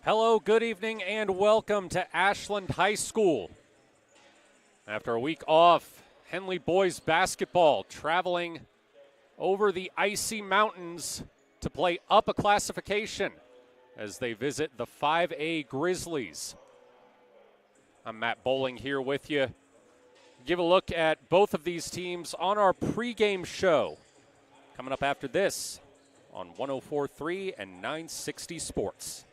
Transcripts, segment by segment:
Hello, good evening, and welcome to Ashland High School. After a week off, Henley boys basketball traveling over the icy mountains to play up a classification as they visit the 5A Grizzlies. I'm Matt Bowling here with you. Give a look at both of these teams on our pregame show coming up after this on 104.3 and 960 Sports.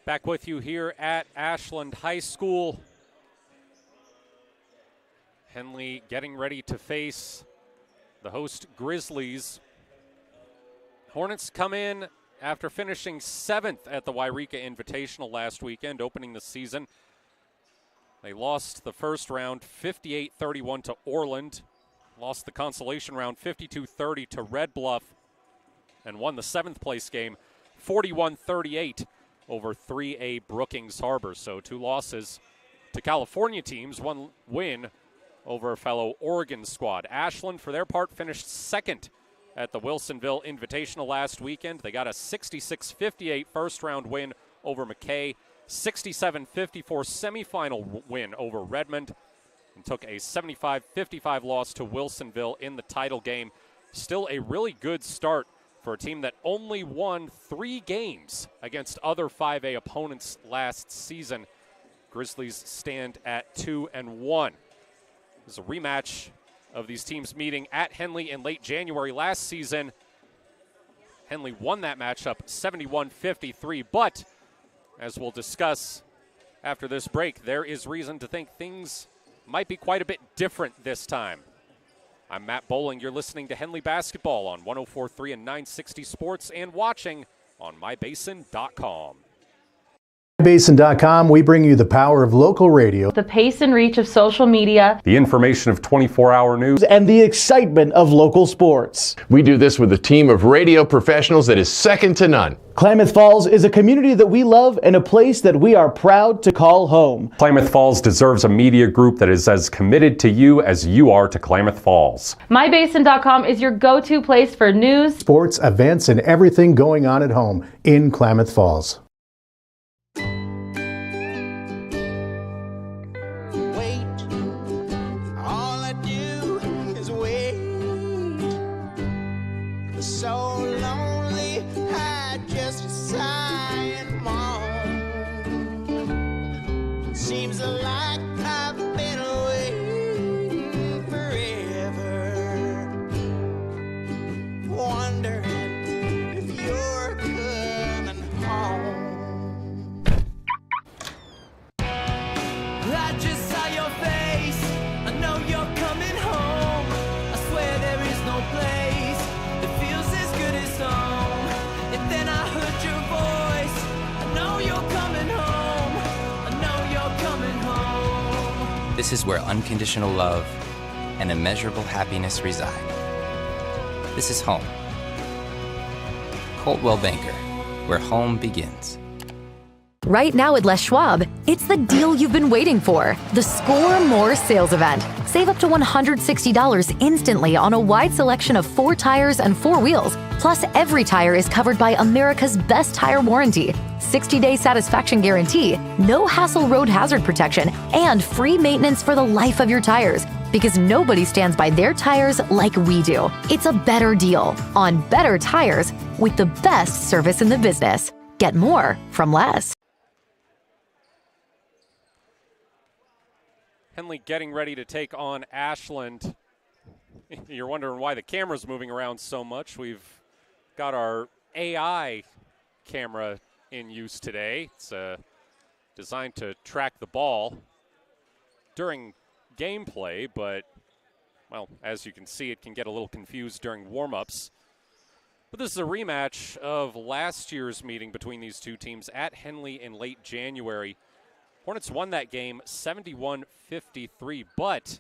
Back with you here at Ashland High School. Henley getting ready to face the host Grizzlies. Hornets come in after finishing 7th at the Wairika Invitational last weekend, opening the season. They lost the first round 58-31 to Orland, lost the consolation round 52-30 to Red Bluff, and won the 7th place game 41-38 over 3A Brookings Harbor. So 2 losses to California teams, 1 win over a fellow Oregon squad. Ashland, for their part, finished 2nd at the Wilsonville Invitational last weekend. They got a 66-58 first-round win over McKay, 67-54 semifinal win over Redmond, and took a 75-55 loss to Wilsonville in the title game. Still a really good start for a team that only won 3 games against other 5A opponents last season. Grizzlies stand at 2-1. This is a rematch of these teams meeting at Henley in late January last season. Henley won that matchup 71-53, but as we'll discuss after this break, there is reason to think things might be quite a bit different this time. I'm Matt Bowling. You're listening to Henley Basketball on 104.3 and 960 Sports and watching on mybasin.com. MyBasin.com, we bring you the power of local radio, the pace and reach of social media, the information of 24-hour news, and the excitement of local sports. We do this with a team of radio professionals that is second to none. Klamath Falls is a community that we love and a place that we are proud to call home. Klamath Falls deserves a media group that is as committed to you as you are to Klamath Falls. MyBasin.com is your go-to place for news, sports, events, and everything going on at home in Klamath Falls. This is where unconditional love and immeasurable happiness reside. This is home. Coldwell Banker, where home begins. Right now at Les Schwab, it's the deal you've been waiting for. The Score More sales event. Save up to $160 instantly on a wide selection of 4 tires and 4 wheels. Plus, every tire is covered by America's best tire warranty, 60-day satisfaction guarantee, no hassle road hazard protection, and free maintenance for the life of your tires. Because nobody stands by their tires like we do. It's a better deal on better tires with the best service in the business. Get more from Les. Henley getting ready to take on Ashland. You're wondering why the camera's moving around so much. We've got our AI camera in use today. It's designed to track the ball during gameplay, but, well, as you can see, it can get a little confused during warm-ups. But this is a rematch of last year's meeting between these two teams at Henley in late January. Hornets won that game 71-53, but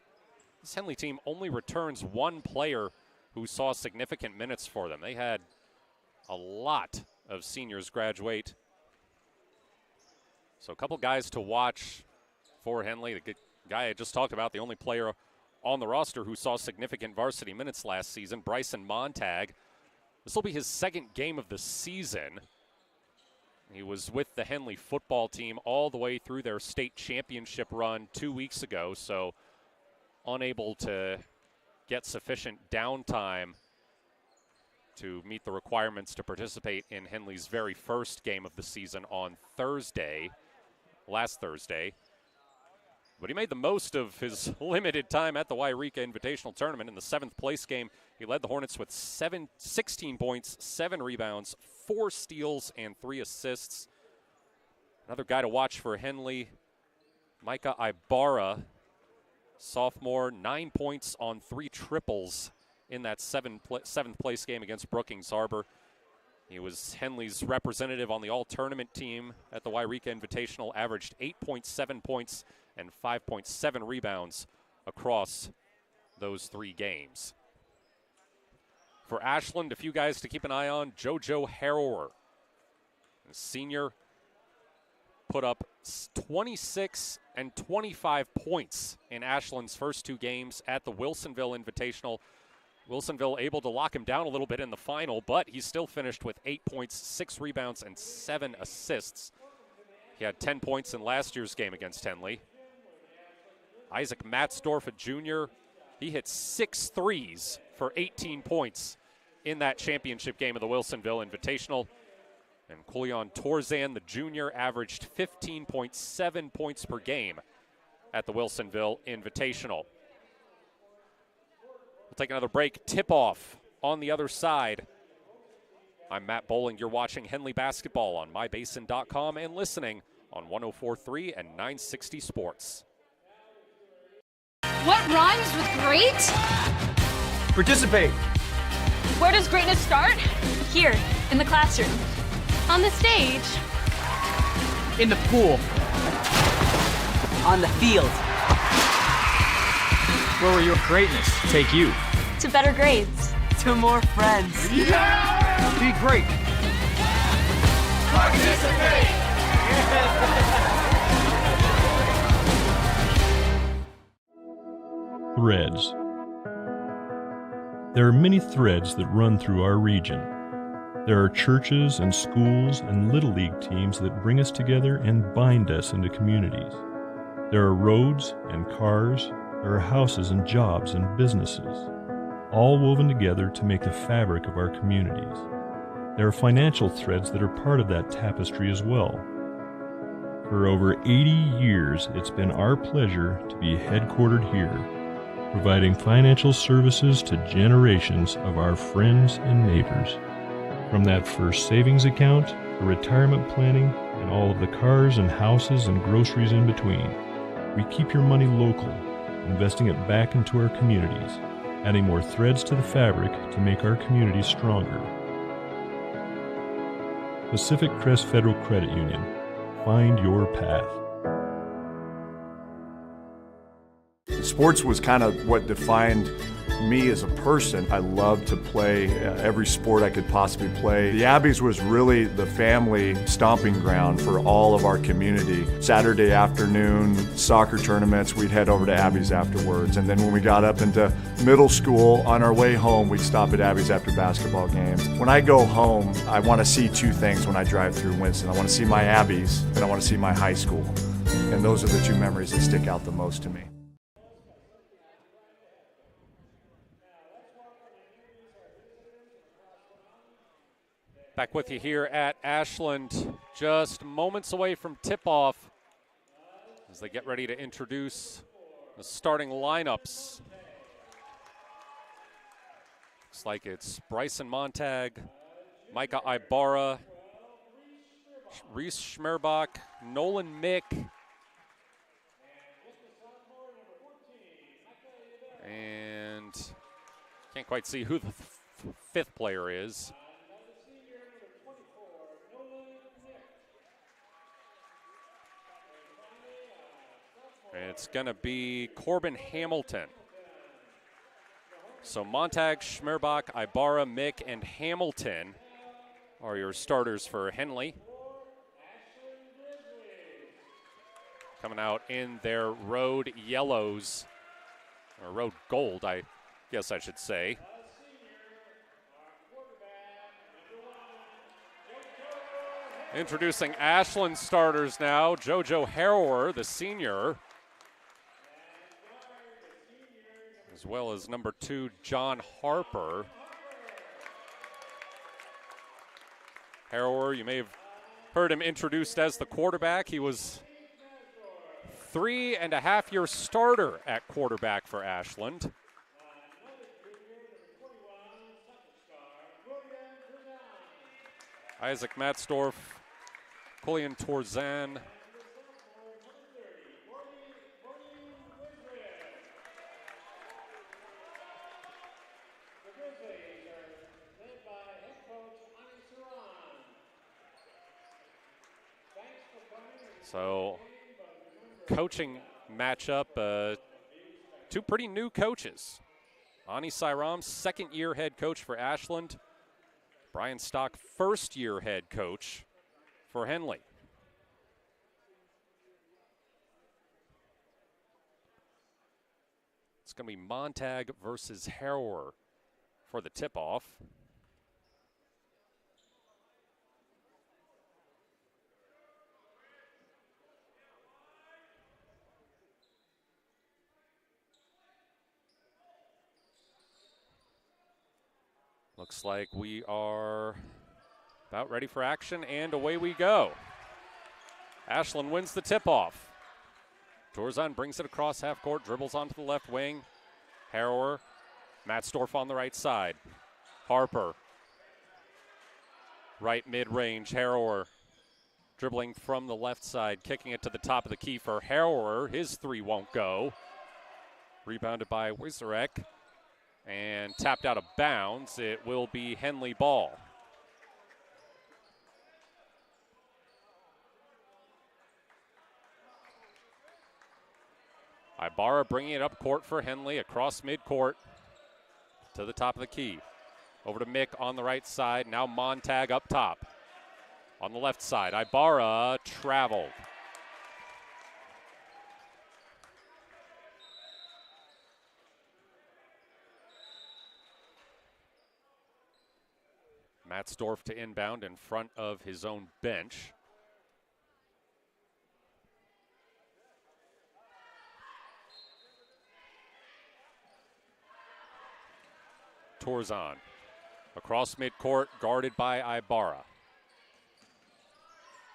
this Henley team only returns one player who saw significant minutes for them. They had a lot of seniors graduate. So a couple guys to watch for Henley. The guy I just talked about, the only player on the roster who saw significant varsity minutes last season, Bryson Montag. This will be his second game of the season. He was with the Henley football team all the way through their state championship run 2 weeks ago, so unable to get sufficient downtime to meet the requirements to participate in Henley's very first game of the season on last Thursday. But he made the most of his limited time at the Wairika Invitational Tournament. In the 7th place game, he led the Hornets with 16 points, 7 rebounds, 4 steals, and 3 assists. Another guy to watch for Henley, Micah Ibarra, sophomore, 9 points on 3 triples in that 7th place game against Brookings Harbor. He was Henley's representative on the all-tournament team at the Wairika Invitational, averaged 8.7 points and 5.7 rebounds across those 3 games. For Ashland, a few guys to keep an eye on. JoJo Harrower, a senior, put up 26 and 25 points in Ashland's first 2 games at the Wilsonville Invitational. Wilsonville able to lock him down a little bit in the final, but he still finished with 8 points, 6 rebounds, and 7 assists. He had 10 points in last year's game against Henley. Isaac Matzdorf, a junior, he hit 6 threes for 18 points in that championship game of the Wilsonville Invitational. And Kulian Torzan, the junior, averaged 15.7 points per game at the Wilsonville Invitational. We'll take another break. Tip-off on the other side. I'm Matt Bowling. You're watching Henley basketball on mybasin.com and listening on 104.3 and 960 Sports. What rhymes with great? Participate. Where does greatness start? Here, in the classroom. On the stage. In the pool. On the field. Where will your greatness take you? To better grades. To more friends. Yeah! Be great. Participate! Threads. There are many threads that run through our region. There are churches and schools and Little League teams that bring us together and bind us into communities. There are roads and cars. There are houses and jobs and businesses, all woven together to make the fabric of our communities. There are financial threads that are part of that tapestry as well. For over 80 years, it's been our pleasure to be headquartered here, providing financial services to generations of our friends and neighbors. From that first savings account, to retirement planning, and all of the cars and houses and groceries in between, we keep your money local, investing it back into our communities, adding more threads to the fabric to make our communities stronger. Pacific Crest Federal Credit Union. Find your path. Sports was kind of what defined me as a person. I loved to play every sport I could possibly play. The Abbeys was really the family stomping ground for all of our community. Saturday afternoon soccer tournaments, we'd head over to Abbeys afterwards. And then when we got up into middle school, on our way home, we'd stop at Abbeys after basketball games. When I go home, I want to see two things when I drive through Winston. I want to see my Abbeys and I want to see my high school. And those are the two memories that stick out the most to me. Back with you here at Ashland, just moments away from tip-off as they get ready to introduce the starting lineups. Looks like it's Bryson Montag, Micah Ibarra, Reese Schmerbach, Nolan Mick, and can't quite see who the fifth player is. It's going to be Corbin Hamilton. So Montag, Schmerbach, Ibarra, Mick, and Hamilton are your starters for Henley. Coming out in their road yellows, or road gold, I guess I should say. Introducing Ashland starters now, JoJo Harrower, the senior, as well as number 2, John Harper. Harrower, you may have heard him introduced as the quarterback. He was 3.5-year starter at quarterback for Ashland. Isaac Matzdorf, Julian Torzan, so coaching matchup, two pretty new coaches. Ani Sairam, second-year head coach for Ashland. Brian Stock, first-year head coach for Henley. It's going to be Montag versus Harrower for the tip-off. Looks like we are about ready for action, and away we go. Ashland wins the tip-off. Torzan brings it across half court, dribbles onto the left wing. Harrower, Matzdorf on the right side. Harper, right mid-range. Harrower dribbling from the left side, kicking it to the top of the key for Harrower. His three won't go. Rebounded by Wizarek. And tapped out of bounds. It will be Henley ball. Ibarra bringing it up court for Henley, across midcourt to the top of the key. Over to Mick on the right side. Now Montag up top. On the left side, Ibarra traveled. Matzdorf to inbound in front of his own bench. Torzan across midcourt, guarded by Ibarra.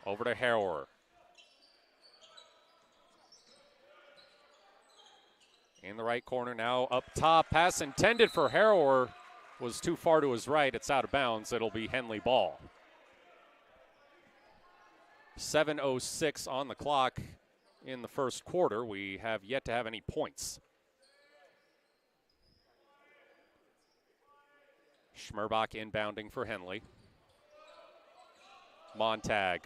Over to Harrower. In the right corner now, up top. Pass intended for Harrower. Was too far to his right. It's out of bounds. It'll be Henley ball. 7:06 on the clock in the first quarter. We have yet to have any points. Schmerbach inbounding for Henley. Montag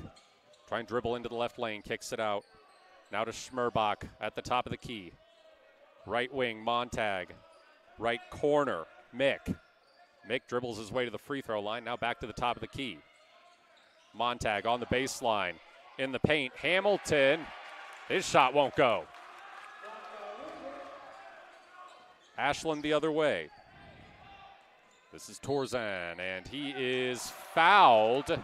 trying to dribble into the left lane, kicks it out. Now to Schmerbach at the top of the key. Right wing, Montag. Right corner, Mick. Mick dribbles his way to the free throw line. Now back to the top of the key. Montag on the baseline. In the paint, Hamilton. His shot won't go. Ashland the other way. This is Torzan, and he is fouled.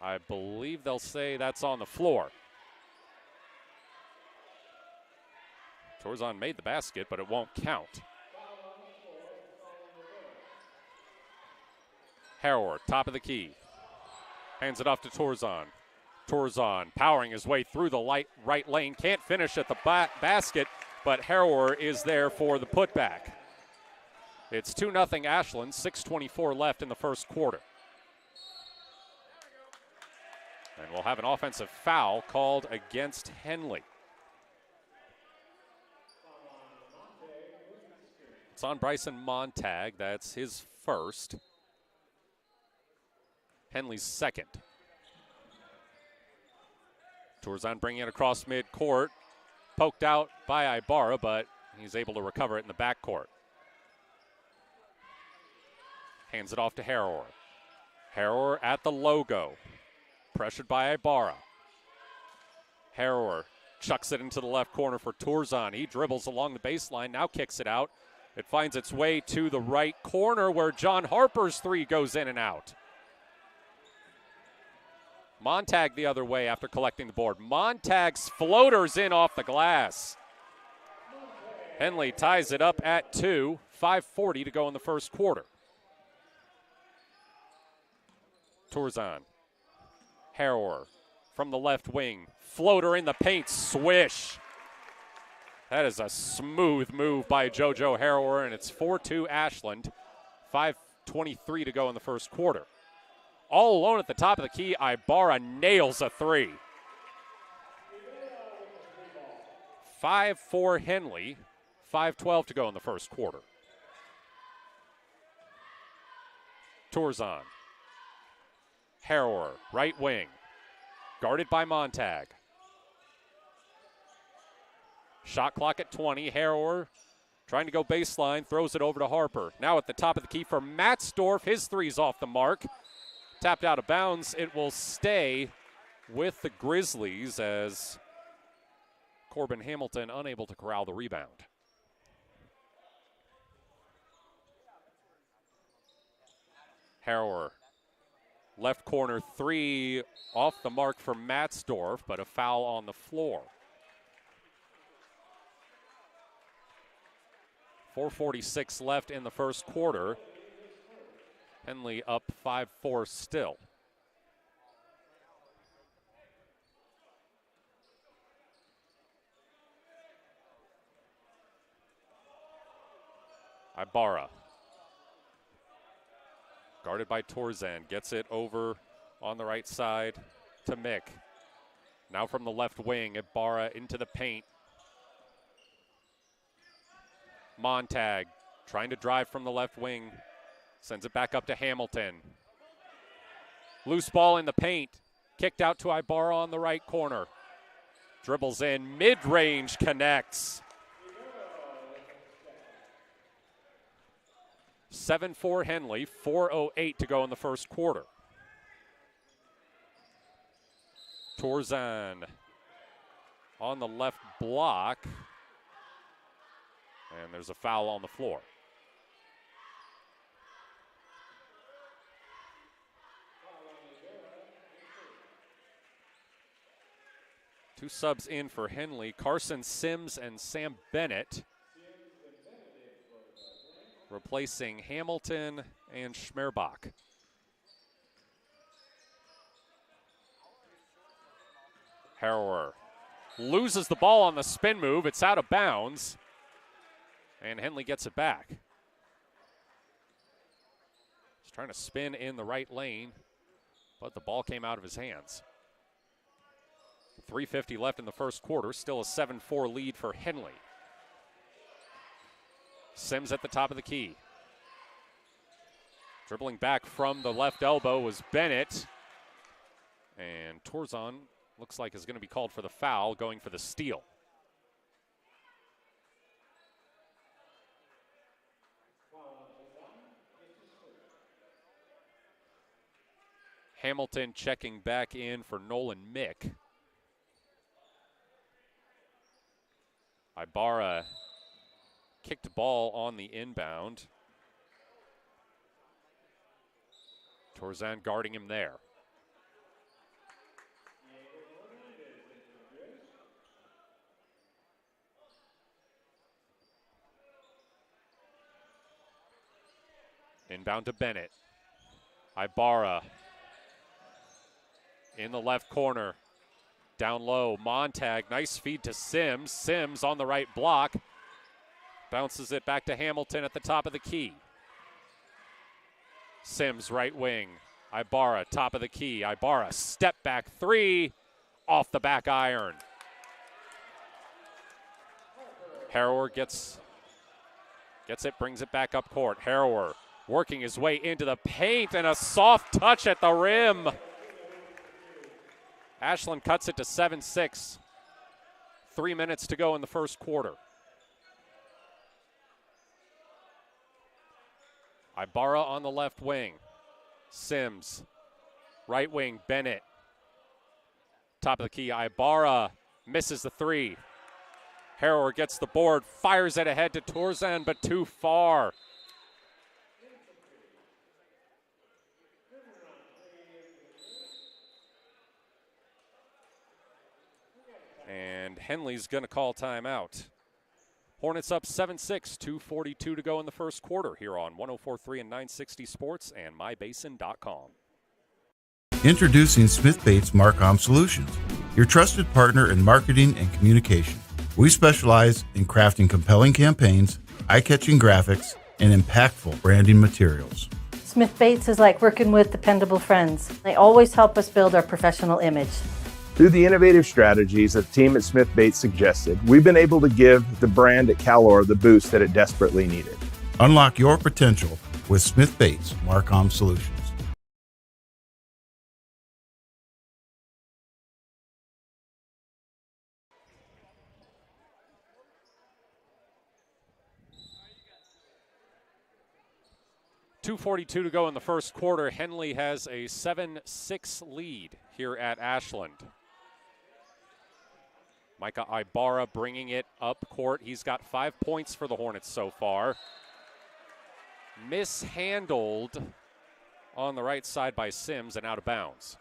I believe they'll say that's on the floor. Torzan made the basket, but it won't count. Harrower, top of the key. Hands it off to Torzan. Torzan powering his way through the right lane. Can't finish at the basket, but Harrower is there for the putback. It's 2-0 Ashland, 6:24 left in the first quarter. And we'll have an offensive foul called against Henley. It's on Bryson Montag. That's his first. Henley's second. Torzan bringing it across midcourt. Poked out by Ibarra, but he's able to recover it in the backcourt. Hands it off to Harrower. Harrower at the logo. Pressured by Ibarra. Harrower chucks it into the left corner for Torzan. He dribbles along the baseline, now kicks it out. It finds its way to the right corner where John Harper's three goes in and out. Montag the other way after collecting the board. Montag's floater's in off the glass. Henley ties it up at 2, 5:40 to go in the first quarter. Torzan. Harrower from the left wing. Floater in the paint, swish. That is a smooth move by JoJo Harrower, and it's 4-2 Ashland. 5:23 to go in the first quarter. All alone at the top of the key, Ibarra nails a three. 5-4 Henley, 5:12 to go in the first quarter. Torzan. Harrower, right wing. Guarded by Montag. Shot clock at 20. Harrower trying to go baseline, throws it over to Harper. Now at the top of the key for Matzdorf. His three's off the mark. Tapped out of bounds. It will stay with the Grizzlies as Corbin Hamilton unable to corral the rebound. Harrower, left corner three, off the mark for Matzdorf, but a foul on the floor. 4:46 left in the first quarter. Henley up 5-4 still. Ibarra. Guarded by Torzan. Gets it over on the right side to Mick. Now from the left wing, Ibarra into the paint. Montag trying to drive from the left wing. Sends it back up to Hamilton. Loose ball in the paint. Kicked out to Ibarra on the right corner. Dribbles in, mid-range connects. 7-4 Henley, 4:08 to go in the first quarter. Torzan on the left block. And there's a foul on the floor. Two subs in for Henley, Carson Sims and Sam Bennett, replacing Hamilton and Schmerbach. Harrower loses the ball on the spin move. It's out of bounds, and Henley gets it back. He's trying to spin in the right lane, but the ball came out of his hands. 3:50 left in the first quarter. Still a 7-4 lead for Henley. Sims at the top of the key. Dribbling back from the left elbow was Bennett. And Torzan looks like is going to be called for the foul, going for the steal. Hamilton checking back in for Nolan Mick. Ibarra kicked ball on the inbound. Torzan guarding him there. Inbound to Bennett. Ibarra in the left corner. Down low, Montag, nice feed to Sims. Sims on the right block. Bounces it back to Hamilton at the top of the key. Sims right wing. Ibarra top of the key. Ibarra step back three off the back iron. Harrower gets it, brings it back up court. Harrower working his way into the paint and a soft touch at the rim. Ashland cuts it to 7-6. 3 minutes to go in the first quarter. Ibarra on the left wing. Sims. Right wing, Bennett. Top of the key, Ibarra misses the three. Harrower gets the board, fires it ahead to Torzan, but too far. And Henley's going to call timeout. Hornets up 7-6, 2:42 to go in the first quarter here on 104.3 and 960 Sports and mybasin.com. Introducing Smith Bates Marcom Solutions, your trusted partner in marketing and communication. We specialize in crafting compelling campaigns, eye-catching graphics, and impactful branding materials. Smith Bates is like working with dependable friends. They always help us build our professional image. Through the innovative strategies that the team at Smith Bates suggested, we've been able to give the brand at Calor the boost that it desperately needed. Unlock your potential with Smith Bates Marcom Solutions. .242 to go in the first quarter. Henley has a 7-6 lead here at Ashland. Micah Ibarra bringing it up court. He's got 5 points for the Hornets so far. Mishandled on the right side by Sims and out of bounds.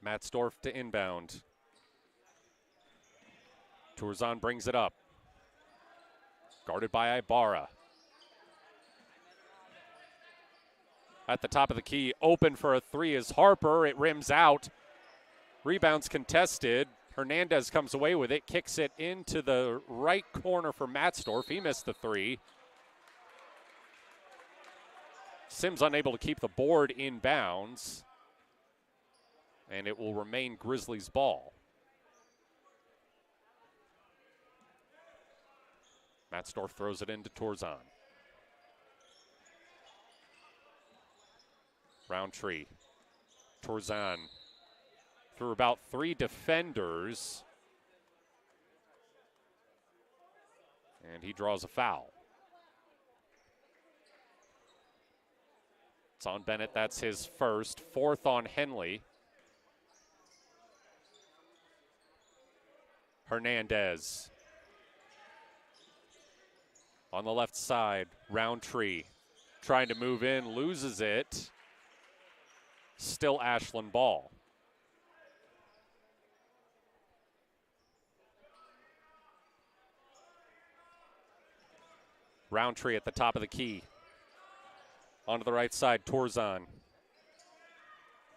Matzdorf to inbound. Torzan brings it up. Guarded by Ibarra. At the top of the key, open for a three is Harper. It rims out. Rebounds contested. Hernandez comes away with it, kicks it into the right corner for Matzdorf. He missed the three. Sims unable to keep the board in bounds. And it will remain Grizzlies' ball. Matzdorf throws it into Torzan. Roundtree. Torzan through about 3 defenders. And he draws a foul. It's on Bennett. That's his first. 4th on Henley. Hernandez. On the left side, Roundtree trying to move in, loses it. Still Ashland ball. Roundtree at the top of the key. Onto the right side, Torzan.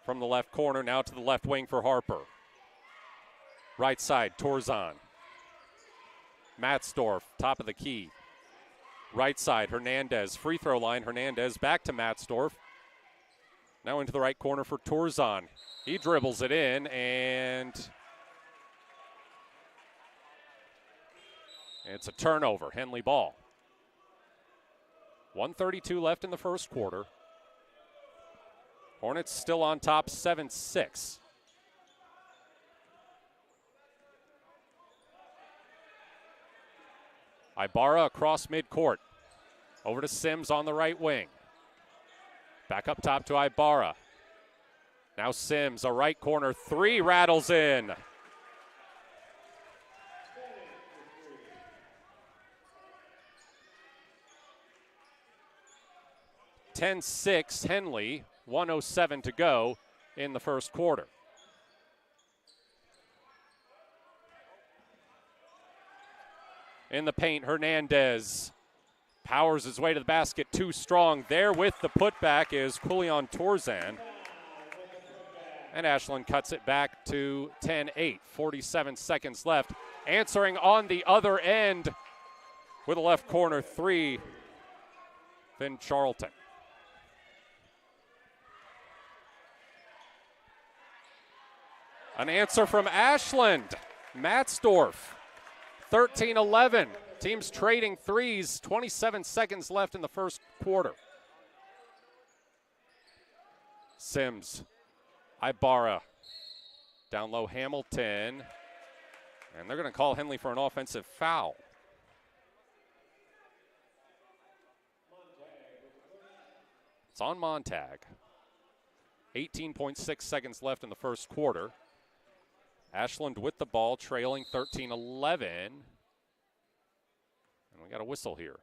From the left corner, now to the left wing for Harper. Right side, Torzan. Matzdorf, top of the key. Right side, Hernandez. Free throw line, Hernandez back to Matzdorf. Now into the right corner for Torzan. He dribbles it in, and it's a turnover. Henley ball. 1:32 left in the first quarter. Hornets still on top, 7-6. Ibarra across midcourt. Over to Sims on the right wing. Back up top to Ibarra. Now Sims, a right corner three, rattles in. (10-6) Henley, 1:07 to go in the first quarter. In the paint, Hernandez powers his way to the basket, too strong. There with the putback is Kulian Torzan. And Ashland cuts it back to 10-8, 47 seconds left. Answering on the other end with a left corner three, Finn Charlton. An answer from Ashland, Matzdorf, 13-11. Teams trading threes, 27 seconds left in the first quarter. Sims, Ibarra, down low Hamilton, and they're going to call Henley for an offensive foul. It's on Montag. 18.6 seconds left in the first quarter. Ashland with the ball, trailing 13-11. And we got a whistle here.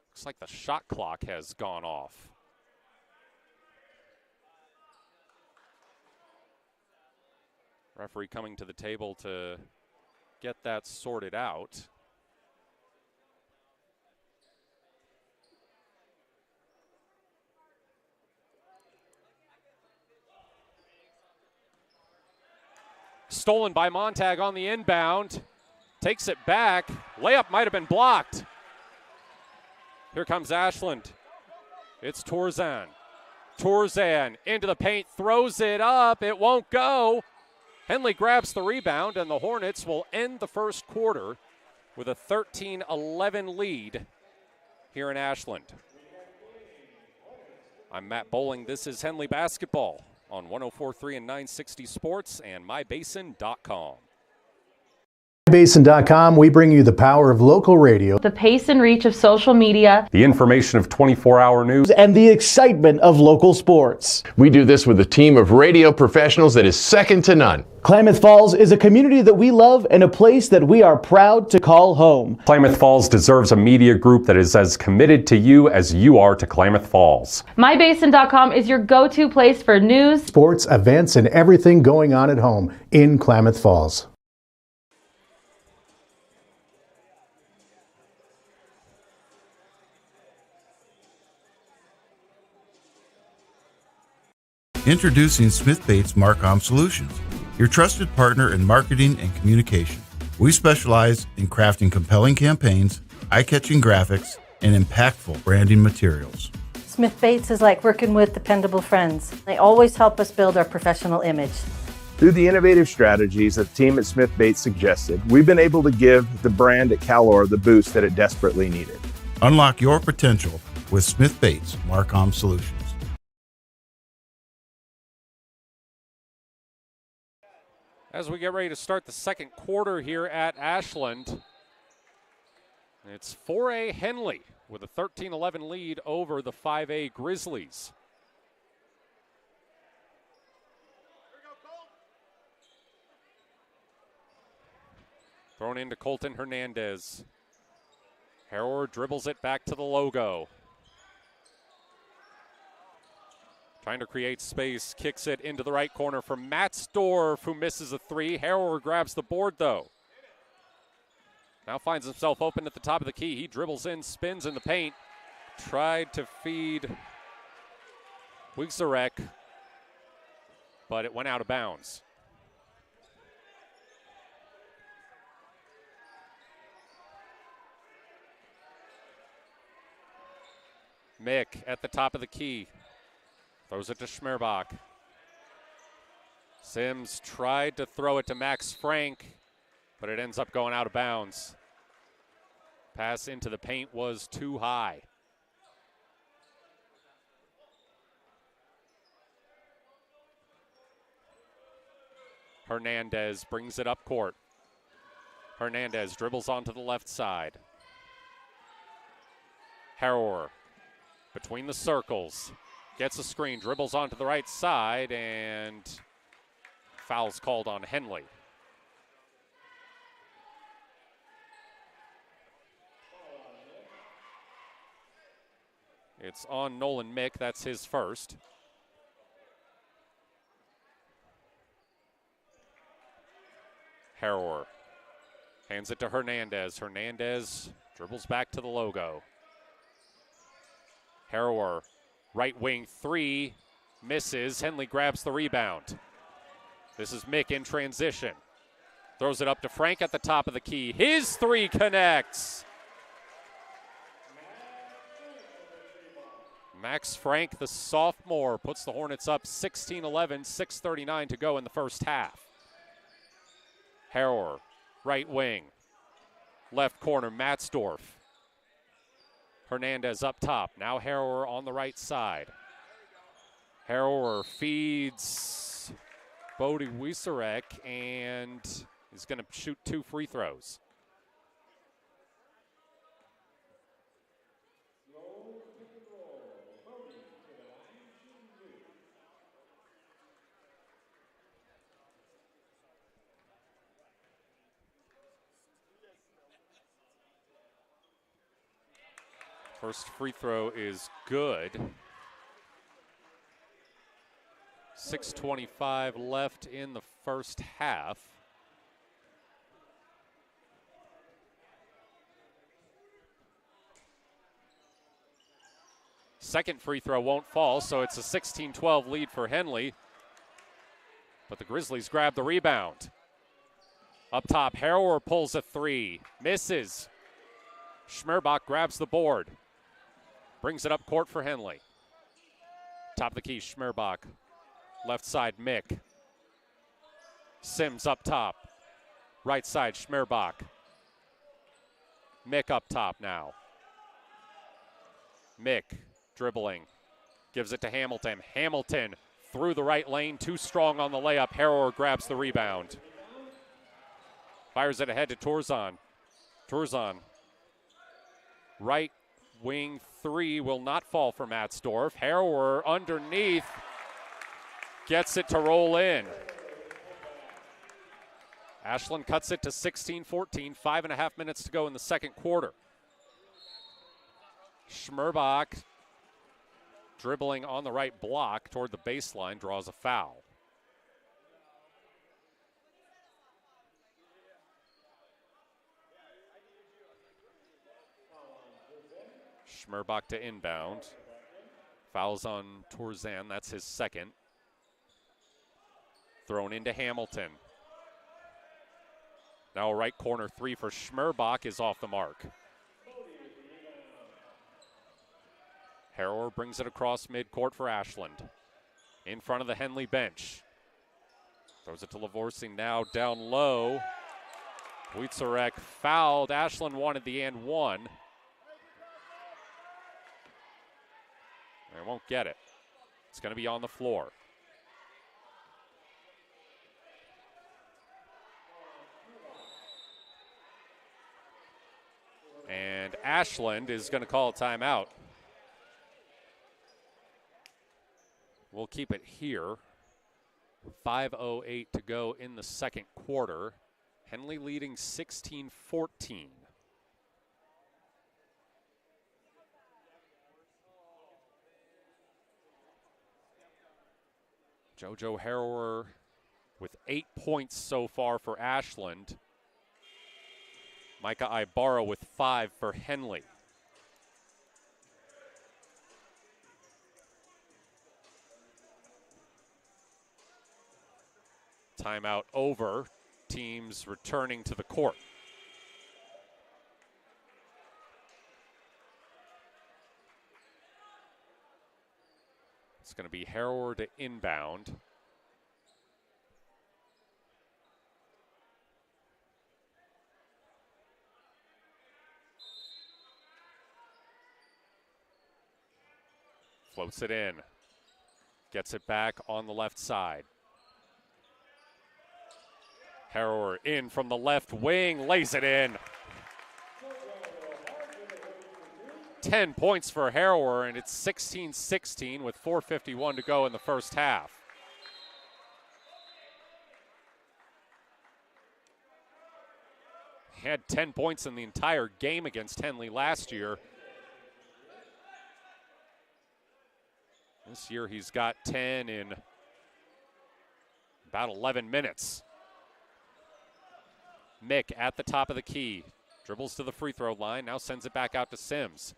Looks like the shot clock has gone off. Referee coming to the table to get that sorted out. Stolen by Montag on the inbound. Takes it back. Layup might have been blocked. Here comes Ashland. It's Torzan. Torzan into the paint, throws it up. It won't go. Henley grabs the rebound, and the Hornets will end the first quarter with a 13-11 lead here in Ashland. I'm Matt Bowling. This is Henley Basketball on 104.3 and 960 Sports and MyBasin.com. MyBasin.com, we bring you the power of local radio, The pace and reach of social media, The information of 24-hour news, and the excitement of local sports. We do this with a team of radio professionals that is second to none. Klamath Falls is a community that we love and a place that we are proud to call home. Klamath Falls deserves a media group that is as committed to you as you are to Klamath Falls. MyBasin.com is your go-to place for news, Sports, events, and everything going on at home in Klamath Falls. Introducing Smith Bates Marcom Solutions, your trusted partner in marketing and communication. We specialize in crafting compelling campaigns, eye-catching graphics, and impactful branding materials. Smith Bates is like working with dependable friends. They always help us build our professional image. Through the innovative strategies that the team at Smith Bates suggested, we've been able to give the brand at Calor the boost that it desperately needed. Unlock your potential with Smith Bates Marcom Solutions. As we get ready to start the second quarter here at Ashland, it's 4A Henley with a 13-11 lead over the 5A Grizzlies. Thrown into Colton Hernandez. Harrower dribbles it back to the logo. Trying to create space, kicks it into the right corner for Matzdorf, who misses a three. Harrower grabs the board, though. Now finds himself open at the top of the key. He dribbles in, spins in the paint. Tried to feed Wigzarek, but it went out of bounds. Mick at the top of the key. Throws it to Schmerbach. Sims tried to throw it to Max Frank, but it ends up going out of bounds. Pass into the paint was too high. Hernandez brings it up court. Hernandez dribbles onto the left side. Harrower between the circles. Gets a screen, dribbles onto the right side, and foul's called on Henley. It's on Nolan Mick. That's his first. Harrower hands it to Hernandez. Hernandez dribbles back to the logo. Harrower, right wing three, misses. Henley grabs the rebound. This is Mick in transition. Throws it up to Frank at the top of the key. His three connects. Max Frank, the sophomore, puts the Hornets up 16-11, 6:39 to go in the first half. Harrower, right wing, left corner, Matzdorf. Hernandez up top. Now Harrower on the right side. Harrower feeds Bodie Wieserek and is going to shoot 2 free throws. First free throw is good. 6:25 left in the first half. Second free throw won't fall, so it's a 16-12 lead for Henley. But the Grizzlies grab the rebound. Up top, Harrower pulls a three, misses. Schmerbach grabs the board. Brings it up court for Henley. Top of the key, Schmerbach. Left side, Mick. Sims up top. Right side, Schmerbach. Mick up top now. Mick dribbling. Gives it to Hamilton. Hamilton through the right lane. Too strong on the layup. Harrower grabs the rebound. Fires it ahead to Tourzon. Tourzon. Right wing three will not fall for Matzdorf. Harrower underneath gets it to roll in. Ashland cuts it to 16-14, 5.5 minutes to go in the second quarter. Schmerbach dribbling on the right block toward the baseline, draws a foul. Schmerbach to inbound. Fouls on Tourzon, that's his second. Thrown into Hamilton. Now a right corner three for Schmerbach is off the mark. Harrower brings it across midcourt for Ashland. In front of the Henley bench. Throws it to Lavorsing now down low. Wieserek fouled. Ashland wanted the and one. They won't get it. It's going to be on the floor. And Ashland is going to call a timeout. We'll keep it here. 5:08 to go in the second quarter. Henley leading 16-14. JoJo Harrower with 8 points so far for Ashland. Micah Ibarra with 5 for Henley. Timeout over. Teams returning to the court. It's going to be Harrower to inbound. Floats it in. Gets it back on the left side. Harrower in from the left wing, lays it in. 10 points for Harrower, and it's 16-16 with 4:51 to go in the first half. He had 10 points in the entire game against Henley last year. This year he's got 10 in about 11 minutes. Mick at the top of the key. Dribbles to the free throw line, now sends it back out to Sims.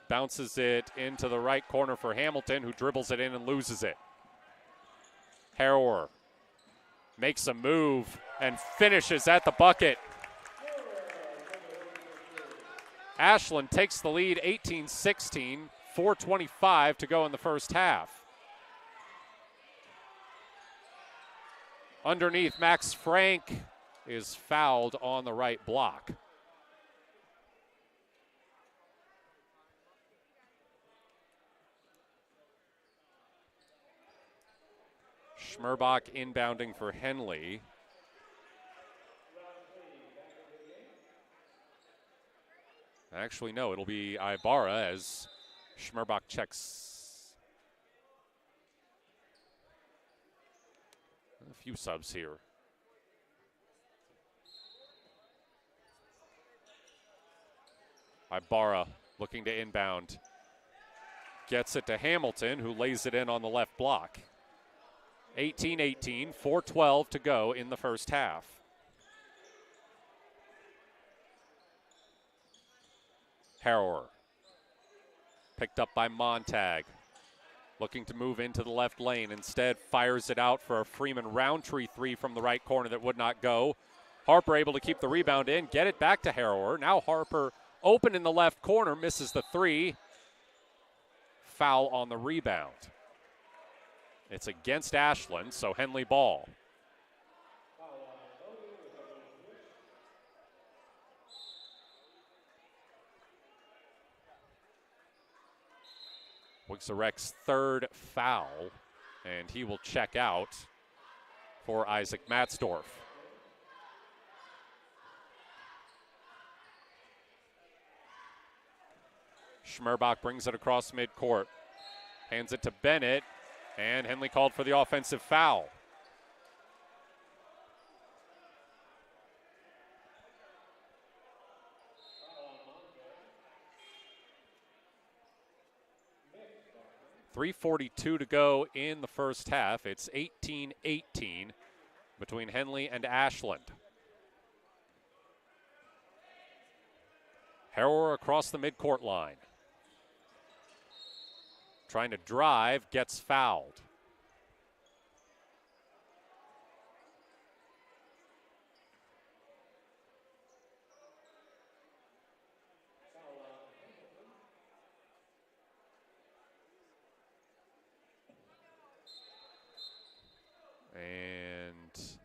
Bounces it into the right corner for Hamilton, who dribbles it in and loses it. Harrower makes a move and finishes at the bucket. Ashland takes the lead 18-16, 4:25 to go in the first half. Underneath, Max Frank is fouled on the right block. Schmerbach inbounding for Henley. Actually, no, it'll be Ibarra as Schmerbach checks. A few subs here. Ibarra looking to inbound. Gets it to Hamilton, who lays it in on the left block. 18-18, 4:12 to go in the first half. Harrower. Picked up by Montag. Looking to move into the left lane. Instead, fires it out for a Freeman Roundtree three from the right corner that would not go. Harper able to keep the rebound in, get it back to Harrower. Now Harper open in the left corner, misses the three. Foul on the rebound. It's against Ashland, so Henley ball. Wixarek's third foul, and he will check out for Isaac Matzdorf. Schmerbach brings it across midcourt, hands it to Bennett, and Henley called for the offensive foul. .342 to go in the first half. It's 18-18 between Henley and Ashland. Harrower across the midcourt line. Trying to drive, gets fouled. And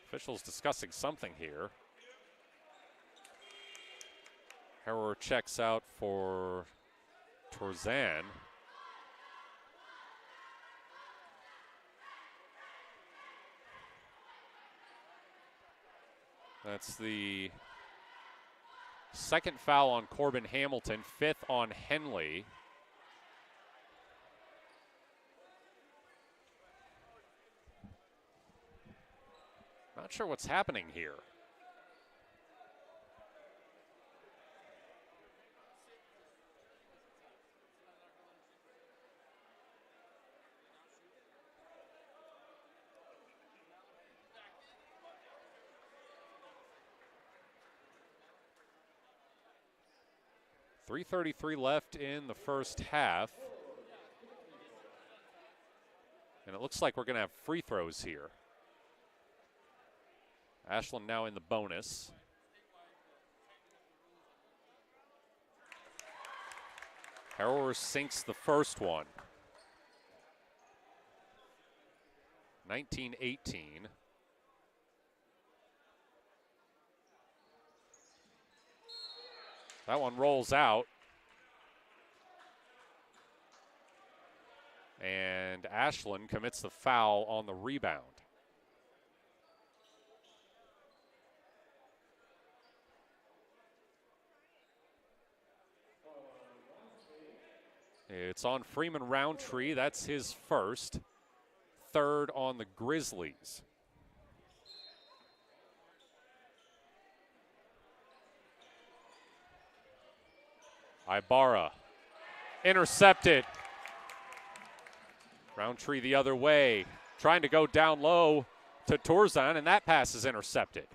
officials discussing something here. Harrower checks out for Torzan. That's the second foul on Corbin Hamilton, fifth on Henley. Not sure what's happening here. .333 left in the first half. And it looks like we're going to have free throws here. Ashland now in the bonus. Harrower sinks the first one. 19-18. That one rolls out. And Ashland commits the foul on the rebound. It's on Freeman Roundtree. That's his first. Third on the Grizzlies. Ibarra intercepted. Roundtree the other way, trying to go down low to Torzan, and that pass is intercepted.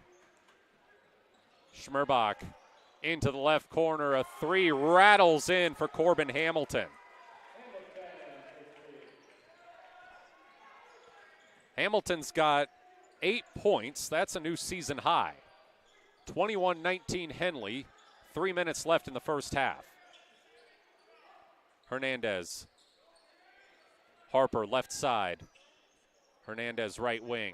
Schmerbach into the left corner. A three rattles in for Corbin Hamilton. Hamilton's got 8 points. That's a new season high. 21-19 Henley. 3 minutes left in the first half. Hernandez. Harper left side. Hernandez right wing.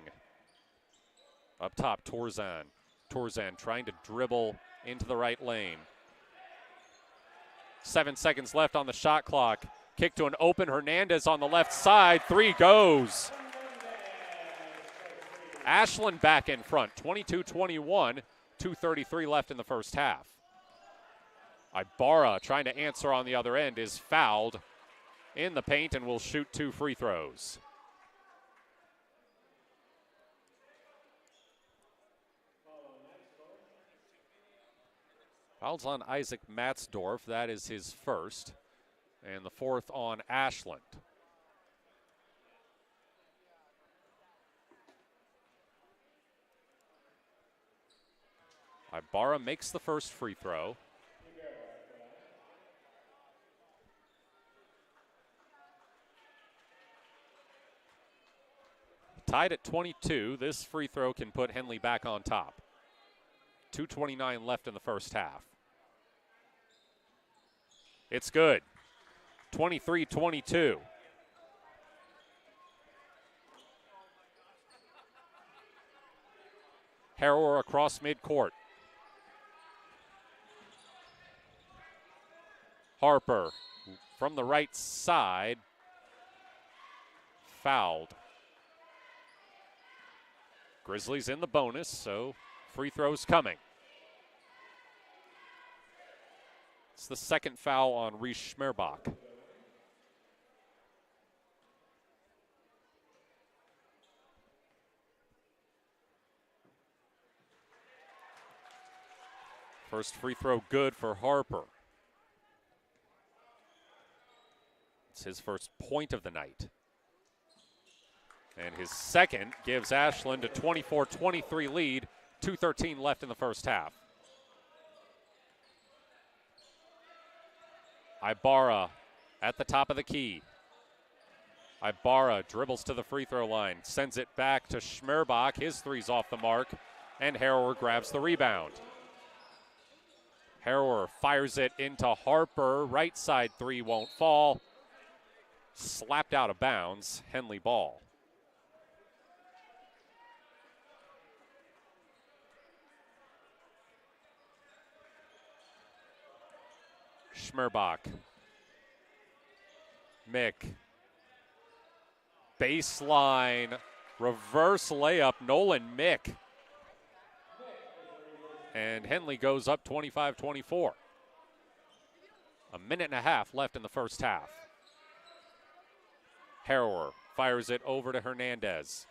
Up top, Torzan. Torzan trying to dribble into the right lane. 7 seconds left on the shot clock. Kick to an open Hernandez on the left side. Three goes. Ashland back in front, 22-21, 2:33 left in the first half. Ibarra trying to answer on the other end is fouled in the paint and will shoot 2 free throws. Fouls on Isaac Matzdorf, that is his first, and the fourth on Ashland. Ibarra makes the first free throw. Tied at 22, this free throw can put Henley back on top. 2:29 left in the first half. It's good. 23-22. Harrower across midcourt. Harper from the right side. Fouled. Grizzlies in the bonus, so free throws coming. It's the second foul on Reese Schmerbach. First free throw good for Harper. It's his first point of the night. And his second gives Ashland a 24-23 lead, 2:13 left in the first half. Ibarra at the top of the key. Ibarra dribbles to the free throw line, sends it back to Schmerbach. His three's off the mark, and Harrower grabs the rebound. Harrower fires it into Harper. Right side three won't fall. Slapped out of bounds. Henley ball. Schmerbach. Mick. Baseline. Reverse layup. Nolan Mick. And Henley goes up 25-24. A minute and a half left in the first half. Harrower fires it over to Hernandez.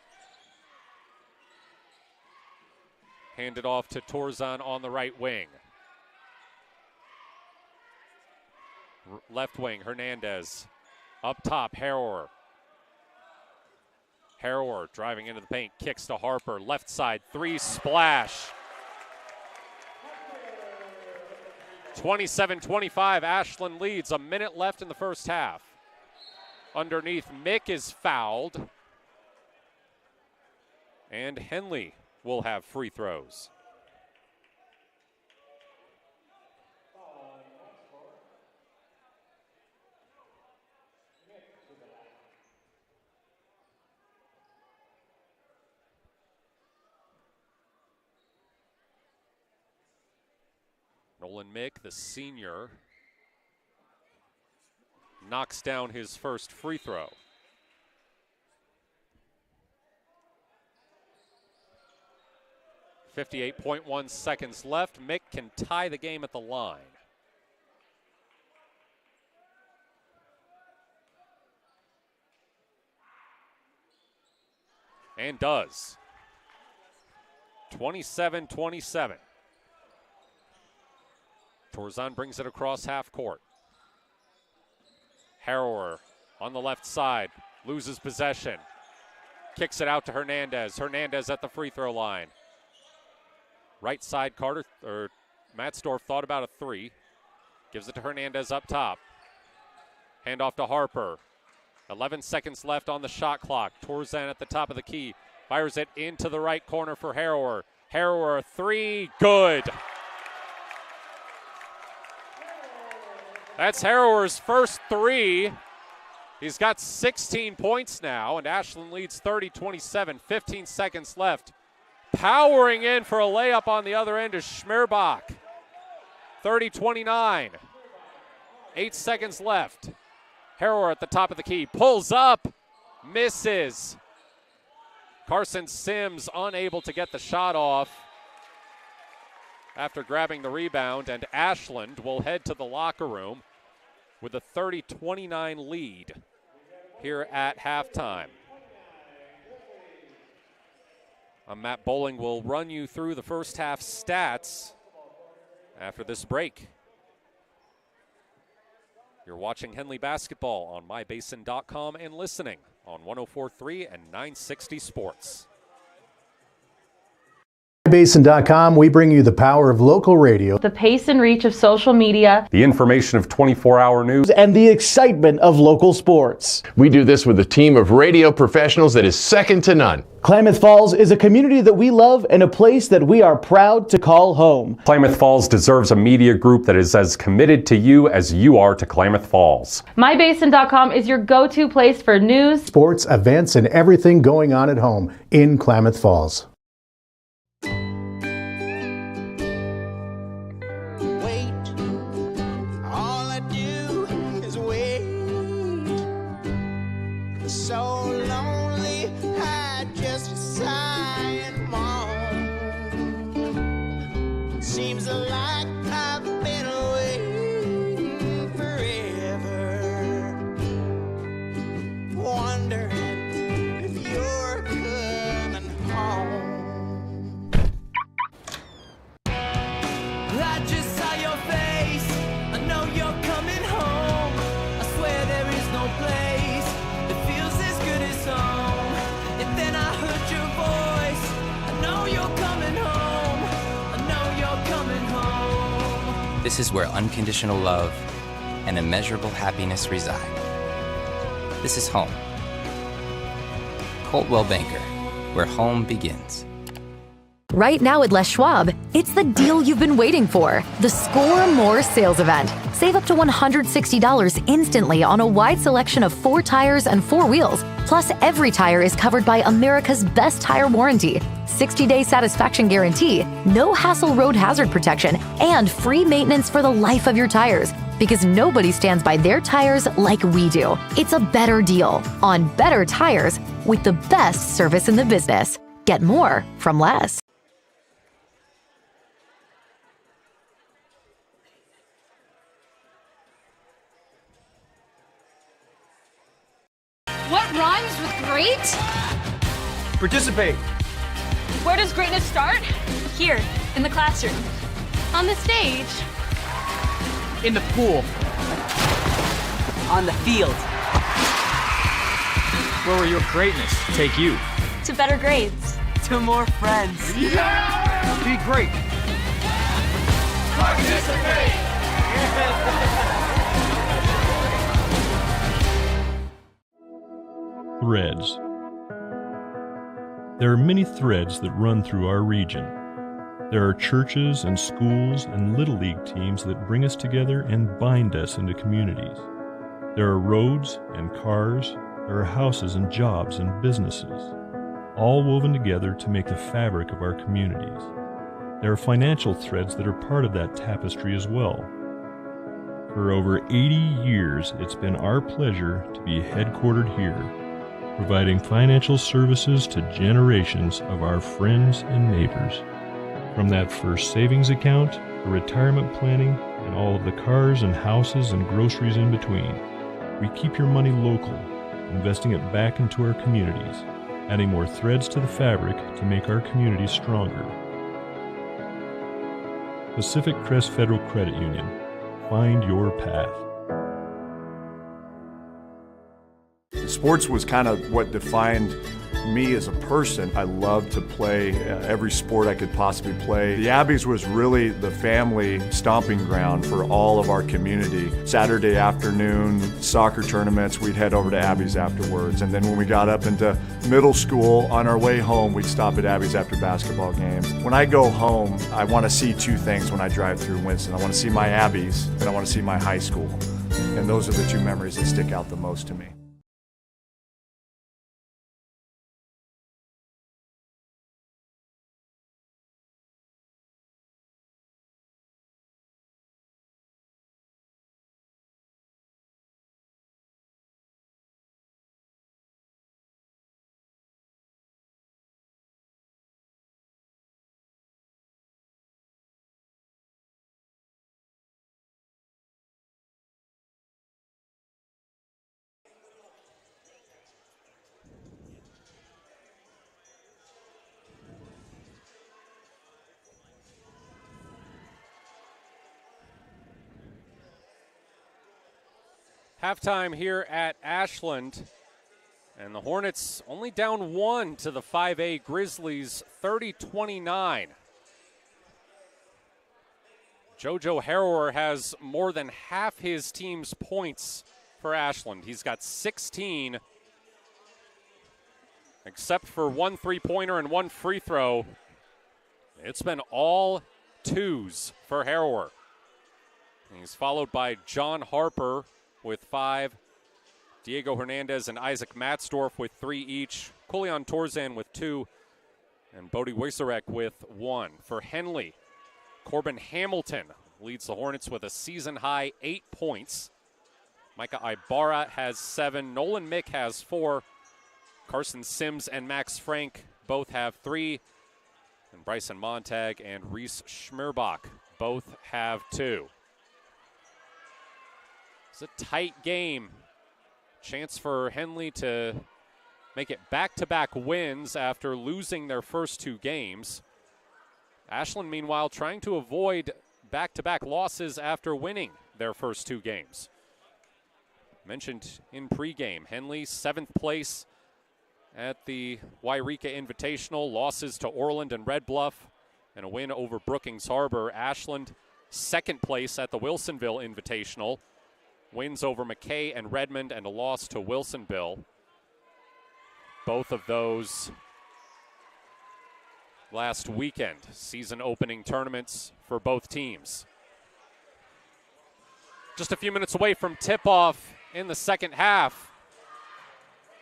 Handed off to Torzan on the right wing. Left wing, Hernandez. Up top, Harrower. Harrower driving into the paint, kicks to Harper. Left side, three, splash. 27-25, Ashland leads. A minute left in the first half. Underneath, Mick is fouled. And Henley will have free throws. Nolan Mick, the senior, knocks down his first free throw. .1 seconds left. Mick can tie the game at the line. and does. 27-27. Torzan brings it across half court. Harrower on the left side, loses possession. Kicks it out to Hernandez. Hernandez at the free throw line. Right side, Matzdorf thought about a three. Gives it to Hernandez up top. Handoff to Harper. 11 seconds left on the shot clock. Torzan at the top of the key. Fires it into the right corner for Harrower. Harrower, a three, good. That's Harrower's first three. He's got 16 points now, and Ashland leads 30-27, 15 seconds left. Powering in for a layup on the other end is Schmerbach. 30-29, 8 seconds left. Harrower at the top of the key, pulls up, misses. Carson Sims unable to get the shot off after grabbing the rebound, and Ashland will head to the locker room with a 30-29 lead here at halftime. Matt Bowling will run you through the first half stats after this break. You're watching Henley basketball on mybasin.com and listening on 104.3 and 960 Sports. MyBasin.com, we bring you the power of local radio, The pace and reach of social media, the information of 24-hour news, and the excitement of local sports. We do this with a team of radio professionals that is second to none. Klamath Falls is a community that we love and a place that we are proud to call home. Klamath Falls deserves a media group that is as committed to you as you are to Klamath Falls. MyBasin.com is your go-to place for news, Sports, events, and everything going on at home in Klamath Falls. This is where unconditional love and immeasurable happiness reside. This is home. Coltwell Banker, where home begins. Right now at Les Schwab, it's the deal you've been waiting for. The Score More sales event. Save up to $160 instantly on a wide selection of 4 tires and 4 wheels. Plus, every tire is covered by America's best tire warranty. 60-day satisfaction guarantee, no hassle road hazard protection, and free maintenance for the life of your tires. Because nobody stands by their tires like we do. It's a better deal on better tires with the best service in the business. Get more from Les. What rhymes with great? Participate. Where does greatness start? Here, in the classroom. On the stage. In the pool. On the field. Where will your greatness take you? To better grades. To more friends. Yeah! Be great. Participate! Threads. There are many threads that run through our region. There are churches and schools and Little League teams that bring us together and bind us into communities. There are roads and cars, there are houses and jobs and businesses, all woven together to make the fabric of our communities. There are financial threads that are part of that tapestry as well. For over 80 years, it's been our pleasure to be headquartered here, providing financial services to generations of our friends and neighbors. From that first savings account, to retirement planning, and all of the cars and houses and groceries in between, we keep your money local, investing it back into our communities. adding more threads to the fabric to make our community stronger. Pacific Crest Federal Credit Union. Find your path. Sports was kind of what defined me as a person. I loved to play every sport I could possibly play. The Abbeys was really the family stomping ground for all of our community. Saturday afternoon soccer tournaments, we'd head over to Abbeys afterwards. And then when we got up into middle school, on our way home, we'd stop at Abbeys after basketball games. When I go home, I want to see two things when I drive through Winston. I want to see my Abbeys and I want to see my high school. And those are the two memories that stick out the most to me. Halftime here at Ashland, and the Hornets only down 1 to the 5A Grizzlies, 30-29. JoJo Harrower has more than half his team's points for Ashland. He's got 16, except for 1 3-pointer and 1 free throw. It's been all twos for Harrower. He's followed by John Harper with 5, Diego Hernandez and Isaac Matzdorf with 3 each, Kulian Torzan with 2, and Bodie Wiserek with 1. For Henley, Corbin Hamilton leads the Hornets with a season-high 8 points. Micah Ibarra has 7, Nolan Mick has 4, Carson Sims and Max Frank both have 3, and Bryson Montag and Reese Schmerbach both have 2. It's a tight game. Chance for Henley to make it back-to-back wins after losing their first 2 games. Ashland, meanwhile, trying to avoid back-to-back losses after winning their first 2 games. Mentioned in pregame, Henley 7th place at the Wairika Invitational, losses to Orland and Red Bluff, and a win over Brookings Harbor. Ashland 2nd place at the Wilsonville Invitational, wins over McKay and Redmond, and a loss to Wilsonville. Both of those last weekend, season opening tournaments for both teams. Just a few minutes away from tip-off in the second half.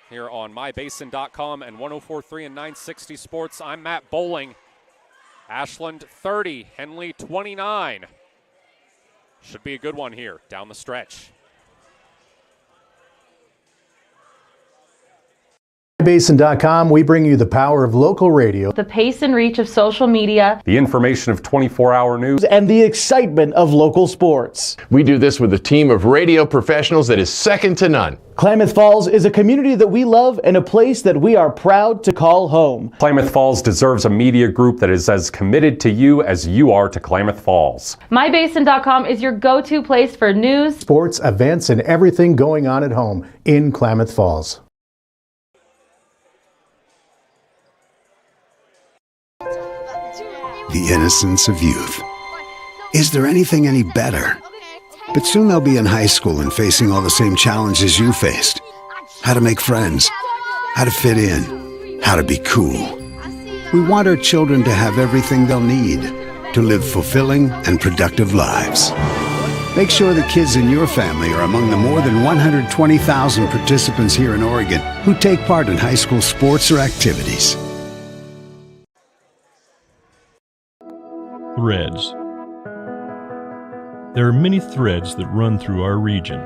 Here on mybasin.com and 104.3 and 960 Sports, I'm Matt Bowling. Ashland 30, Henley 29. Should be a good one here down the stretch. Mybasin.com, we bring you the power of local radio, The pace and reach of social media, the information of 24-hour news, and the excitement of local sports. We do this with a team of radio professionals that is second to none. Klamath Falls is a community that we love and a place that we are proud to call home. Klamath Falls deserves a media group that is as committed to you as you are to Klamath Falls. mybasin.com is your go-to place for news, Sports, events, and everything going on at home in Klamath Falls. The innocence of youth. Is there anything any better? But soon they'll be in high school and facing all the same challenges you faced. How to make friends, how to fit in, how to be cool. We want our children to have everything they'll need to live fulfilling and productive lives. Make sure the kids in your family are among the more than 120,000 participants here in Oregon who take part in high school sports or activities. Threads. There are many threads that run through our region.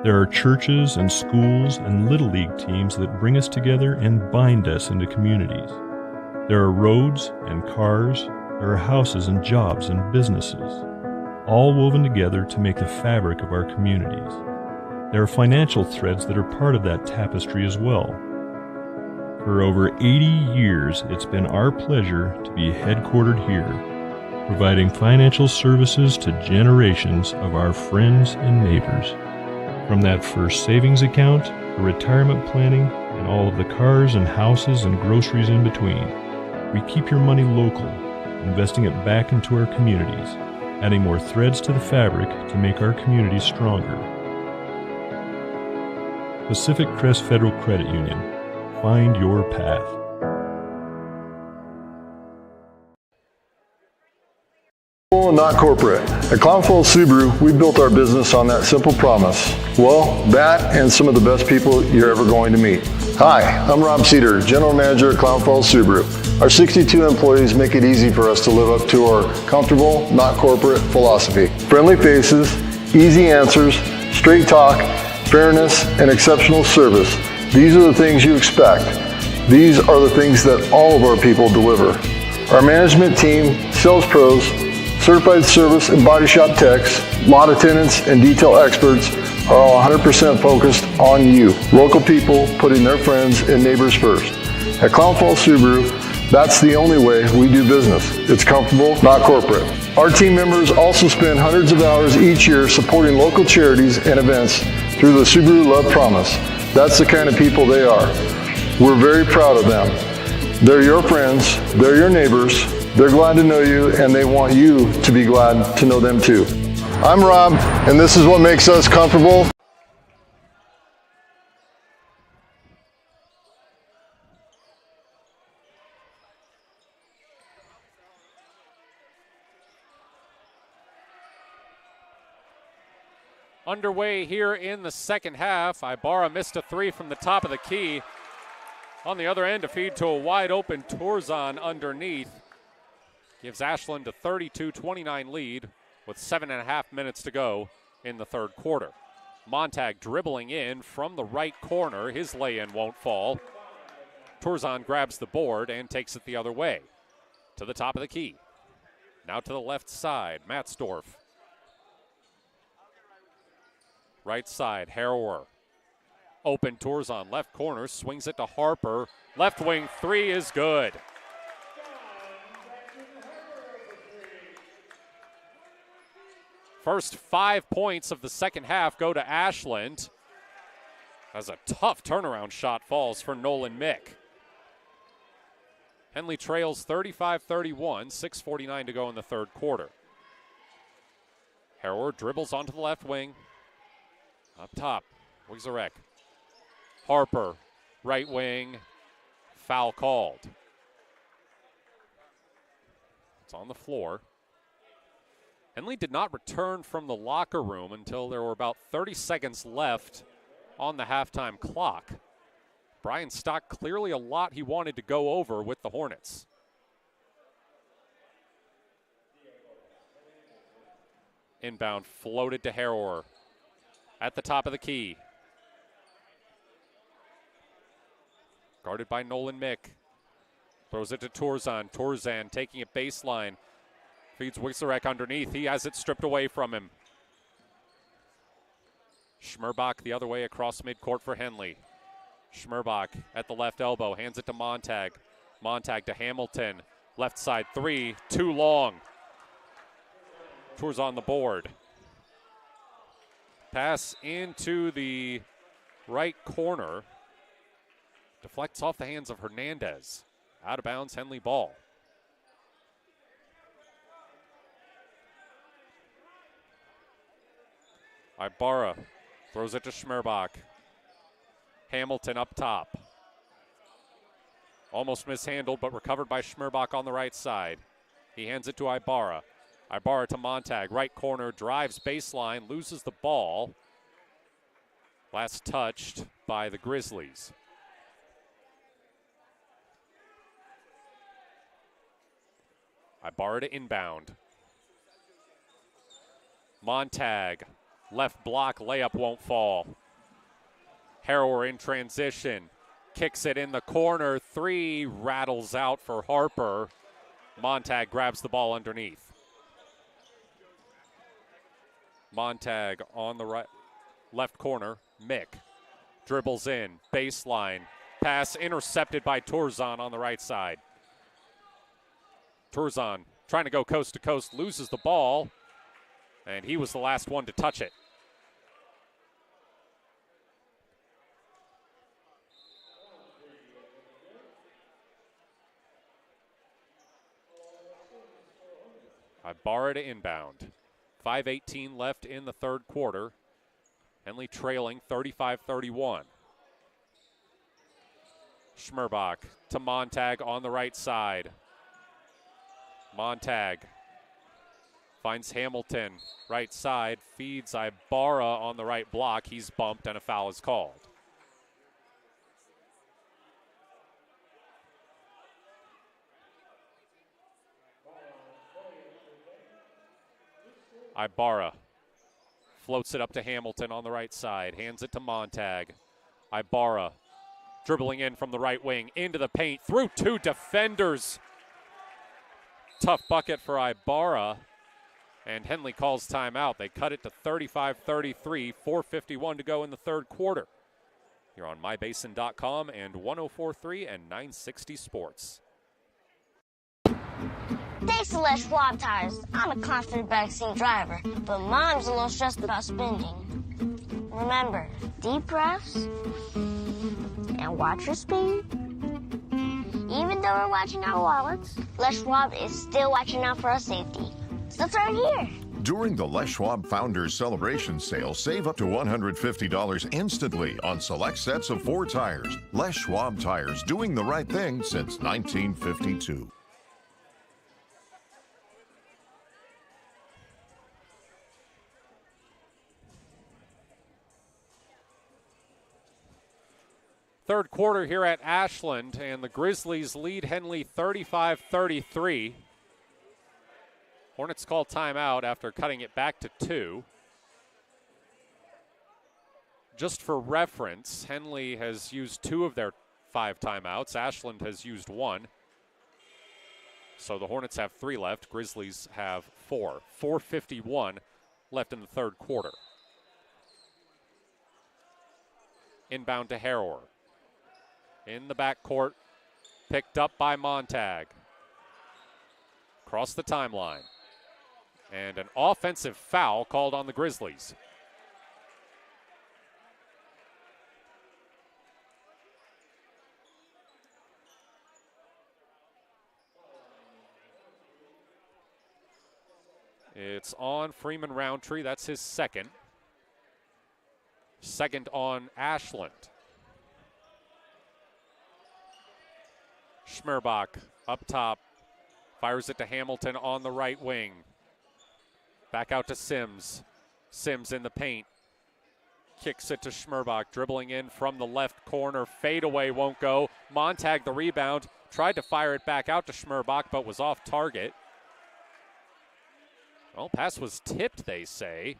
There are churches and schools and Little League teams that bring us together and bind us into communities. There are roads and cars, there are houses and jobs and businesses, all woven together to make the fabric of our communities. There are financial threads that are part of that tapestry as well. For over 80 years, it's been our pleasure to be headquartered here, providing financial services to generations of our friends and neighbors. From that first savings account, to retirement planning, and all of the cars and houses and groceries in between, we keep your money local, investing it back into our communities, adding more threads to the fabric to make our communities stronger. Pacific Crest Federal Credit Union. Find your path. Not corporate. At Clown Falls Subaru, we built our business on that simple promise. Well, that and some of the best people you're ever going to meet. Hi, I'm Rob Cedar, General Manager at Clown Falls Subaru. Our 62 employees make it easy for us to live up to our comfortable, not corporate philosophy. Friendly faces, easy answers, straight talk, fairness, and exceptional service. These are the things you expect. These are the things that all of our people deliver. Our management team, sales pros, certified service and body shop techs, lot attendants, and detail experts are all 100% focused on you. Local people putting their friends and neighbors first. At Clown Falls Subaru, that's the only way we do business. It's comfortable, not corporate. Our team members also spend hundreds of hours each year supporting local charities and events through the Subaru Love Promise. That's the kind of people they are. We're very proud of them. They're your friends, they're your neighbors, they're glad to know you, and they want you to be glad to know them too. I'm Rob, and this is what makes us comfortable. Underway here in the second half. Ibarra missed a three from the top of the key. On the other end, a feed to a wide open Torzan underneath. Gives Ashland a 32-29 lead with 7.5 minutes to go in the third quarter. Montag dribbling in from the right corner. His lay-in won't fall. Torzan grabs the board and takes it the other way. To the top of the key. Now to the left side, Matzdorf. Right side, Harrower. Open Torzan, left corner, swings it to Harper. Left wing three is good. First 5 points of the second half go to Ashland as a tough turnaround shot falls for Nolan Mick. Henley trails 35-31, 6:49 to go in the third quarter. Harrower dribbles onto the left wing. Up top, Wigzarek. Harper, right wing, foul called. It's on the floor. Henley did not return from the locker room until there were about 30 seconds left on the halftime clock. Brian Stock clearly a lot he wanted to go over with the Hornets. Inbound floated to Harrower at the top of the key. Guarded by Nolan Mick. Throws it to Torzan. Torzan taking it baseline. Feeds Wigzarek underneath. He has it stripped away from him. Schmerbach the other way across midcourt for Henley. Schmerbach at the left elbow. Hands it to Montag. Montag to Hamilton. Left side three. Too long. Tours on the board. Pass into the right corner. Deflects off the hands of Hernandez. Out of bounds, Henley ball. Ibarra throws it to Schmerbach. Hamilton up top. Almost mishandled, but recovered by Schmerbach on the right side. He hands it to Ibarra. Ibarra to Montag. Right corner, drives baseline, loses the ball. Last touched by the Grizzlies. Ibarra to inbound. Montag, left block, layup won't fall. Harrower in transition, kicks it in the corner. Three rattles out for Harper. Montag grabs the ball underneath. Montag on the right, left corner. Mick dribbles in, baseline, Pass intercepted by Tourzon on the right side. Tourzon trying to go coast to coast, loses the ball, and he was the last one to touch it. Ibarra to inbound. 5:18 left in the third quarter. Henley trailing 35-31. Schmerbach to Montag on the right side. Montag finds Hamilton, right side, feeds Ibarra on the right block. He's bumped and a foul is called. Ibarra floats it up to Hamilton on the right side, hands it to Montag. Ibarra dribbling in from the right wing, into the paint, through two defenders. Tough bucket for Ibarra, and Henley calls timeout. They cut it to 35-33, 4:51 to go in the third quarter. You're on mybasin.com and 104.3 and 960 Sports. Thanks to Les Schwab Tires, I'm a confident backseat driver, but Mom's a little stressed about spending. Remember, deep breaths and watch your speed. Even though we're watching our wallets, Les Schwab is still watching out for our safety. So throw it here. During the Les Schwab Founders Celebration Sale, save up to $150 instantly on select sets of 4 tires. Les Schwab Tires, doing the right thing since 1952. Third quarter here at Ashland, and the Grizzlies lead Henley 35-33. Hornets call timeout after cutting it back to 2. Just for reference, Henley has used 2 of their 5 timeouts. Ashland has used 1. So the Hornets have 3 left. Grizzlies have 4. 4:51 left in the third quarter. Inbound to Harrower. In the backcourt, picked up by Montag. Across the timeline. And an offensive foul called on the Grizzlies. It's on Freeman Roundtree. That's his second. Second on Ashland. Schmerbach up top, fires it to Hamilton on the right wing. Back out to Sims. Sims in the paint. Kicks it to Schmerbach, dribbling in from the left corner. Fadeaway won't go. Montag the rebound. Tried to fire it back out to Schmerbach, but was off target. Well, pass was tipped, they say.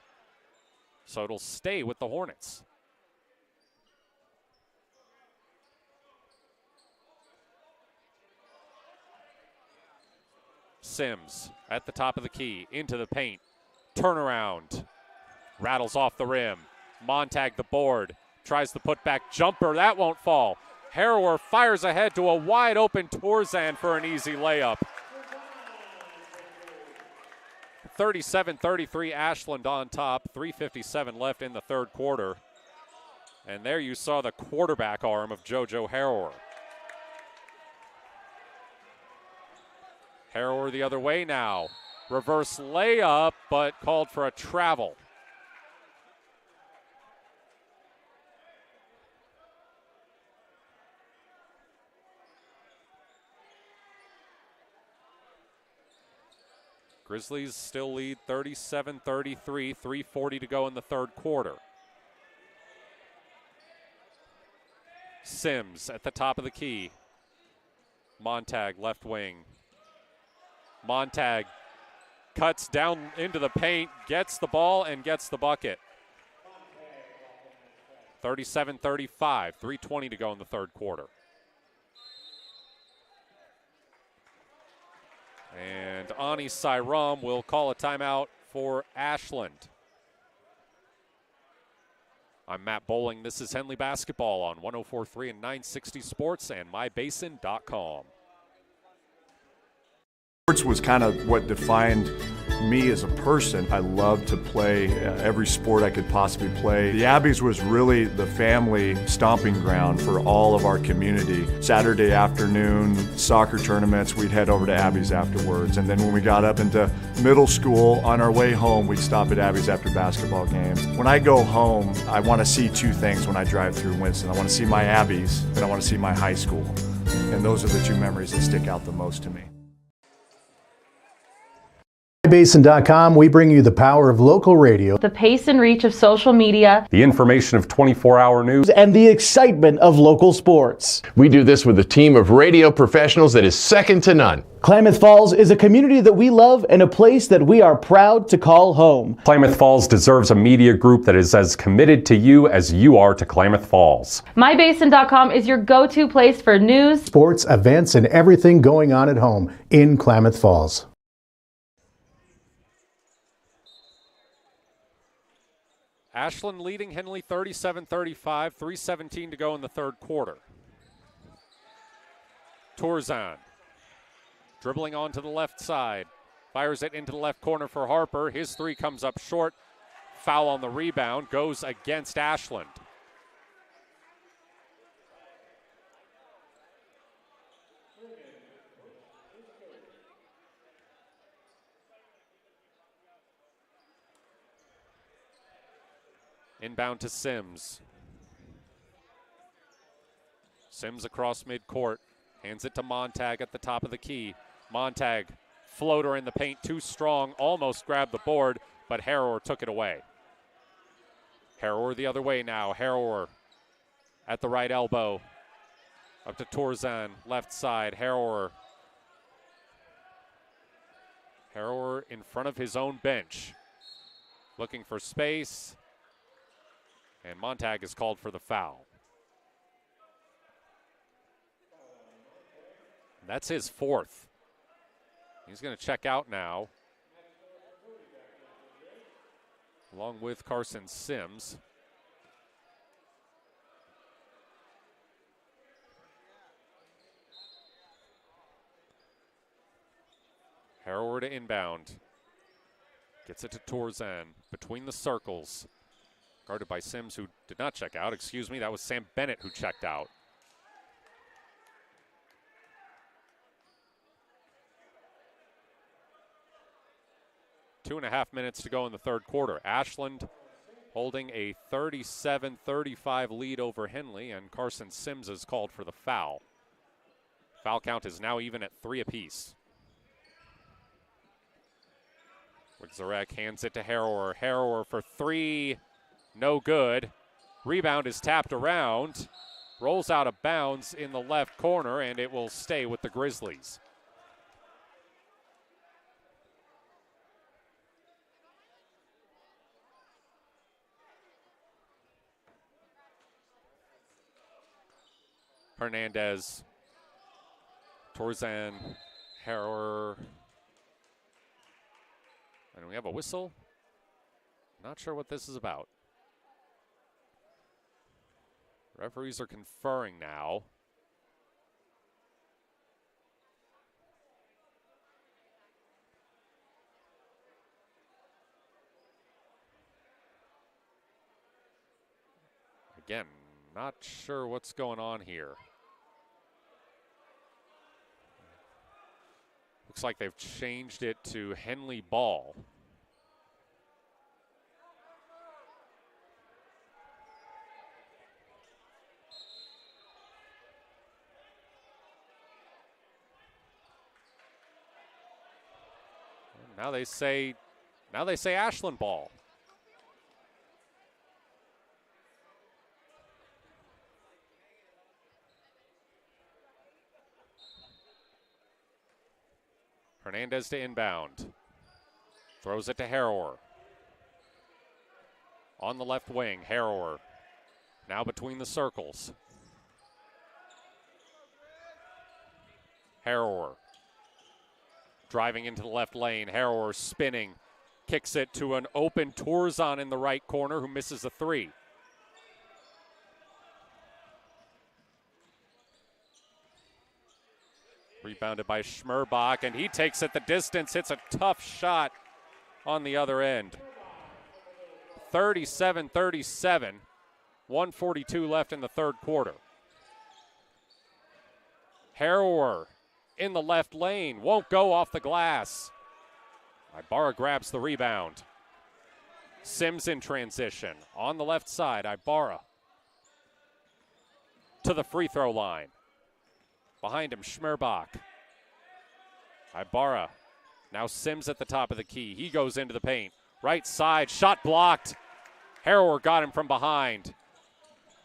So it'll stay with the Hornets. Sims at the top of the key, into the paint, turnaround, rattles off the rim. Montag the board, tries the putback jumper, that won't fall. Harrower fires ahead to a wide open Tourzon for an easy layup. 37-33 Ashland on top, 3:57 left in the third quarter. And there you saw the quarterback arm of JoJo Harrower. Harrower the other way now. Reverse layup, but called for a travel. Grizzlies still lead 37-33, 3:40 to go in the third quarter. Sims at the top of the key. Montag left wing. Montag cuts down into the paint, gets the ball, and gets the bucket. 37-35, 3:20 to go in the third quarter. And Ani Sairam will call a timeout for Ashland. I'm Matt Bowling. This is Henley Basketball on 104.3 and 960 Sports and mybasin.com. Sports was kind of what defined me as a person. I loved to play every sport I could possibly play. The Abbeys was really the family stomping ground for all of our community. Saturday afternoon soccer tournaments, we'd head over to Abbeys afterwards. And then when we got up into middle school, on our way home, we'd stop at Abbeys after basketball games. When I go home, I want to see two things when I drive through Winston. I want to see my Abbeys and I want to see my high school. And those are the two memories that stick out the most to me. mybasin.com, we bring you the power of local radio, The pace and reach of social media, the information of 24-hour news, and the excitement of local sports. We do this with a team of radio professionals that is second to none. Klamath Falls is a community that we love and a place that we are proud to call home. Klamath Falls deserves a media group that is as committed to you as you are to Klamath Falls. mybasin.com is your go-to place for news, Sports, events, and everything going on at home in Klamath Falls. Ashland leading Henley 37-35, 3:17 to go in the third quarter. Tourzan dribbling onto the left side, fires it into the left corner for Harper. His three comes up short. Foul on the rebound, goes against Ashland. Inbound to Sims. Sims across midcourt. Hands it to Montag at the top of the key. Montag, floater in the paint, too strong. Almost grabbed the board, but Harrower took it away. Harrower the other way now. Harrower at the right elbow. Up to Tourzan, left side. Harrower. Harrower in front of his own bench. Looking for space. And Montag is called for the foul. That's his fourth. He's going to check out now, along with Carson Sims. Harrower to inbound. Gets it to Tourzan between the circles. Guarded by Sims, who did not check out. Excuse me, that was Sam Bennett who checked out. Two and a half minutes to go in the third quarter. Ashland holding a 37-35 lead over Henley, and Carson Sims is called for the foul. Foul count is now even at 3 apiece. Zarek hands it to Harrower. Harrower for three. No good. Rebound is tapped around. Rolls out of bounds in the left corner, and it will stay with the Grizzlies. Hernandez, Tourzan, Harrower. And we have a whistle. Not sure what this is about. Referees are conferring now. Again, not sure what's going on here. Looks like they've changed it to Henley ball. Now they say Ashland ball. Hernandez to inbound. Throws it to Harrower. On the left wing, Harrower. Now between the circles. Harrower. Driving into the left lane. Harrower spinning. Kicks it to an open Tourzan in the right corner who misses a three. Rebounded by Schmerbach, and he takes it the distance, hits a tough shot on the other end. 37-37, 1:42 left in the third quarter. Harrower in the left lane, won't go off the glass. Ibarra grabs the rebound. Sims in transition on the left side. Ibarra to the free throw line. Behind him, Schmerbach. Ibarra, now Sims at the top of the key. He goes into the paint. Right side, shot blocked. Harrower got him from behind.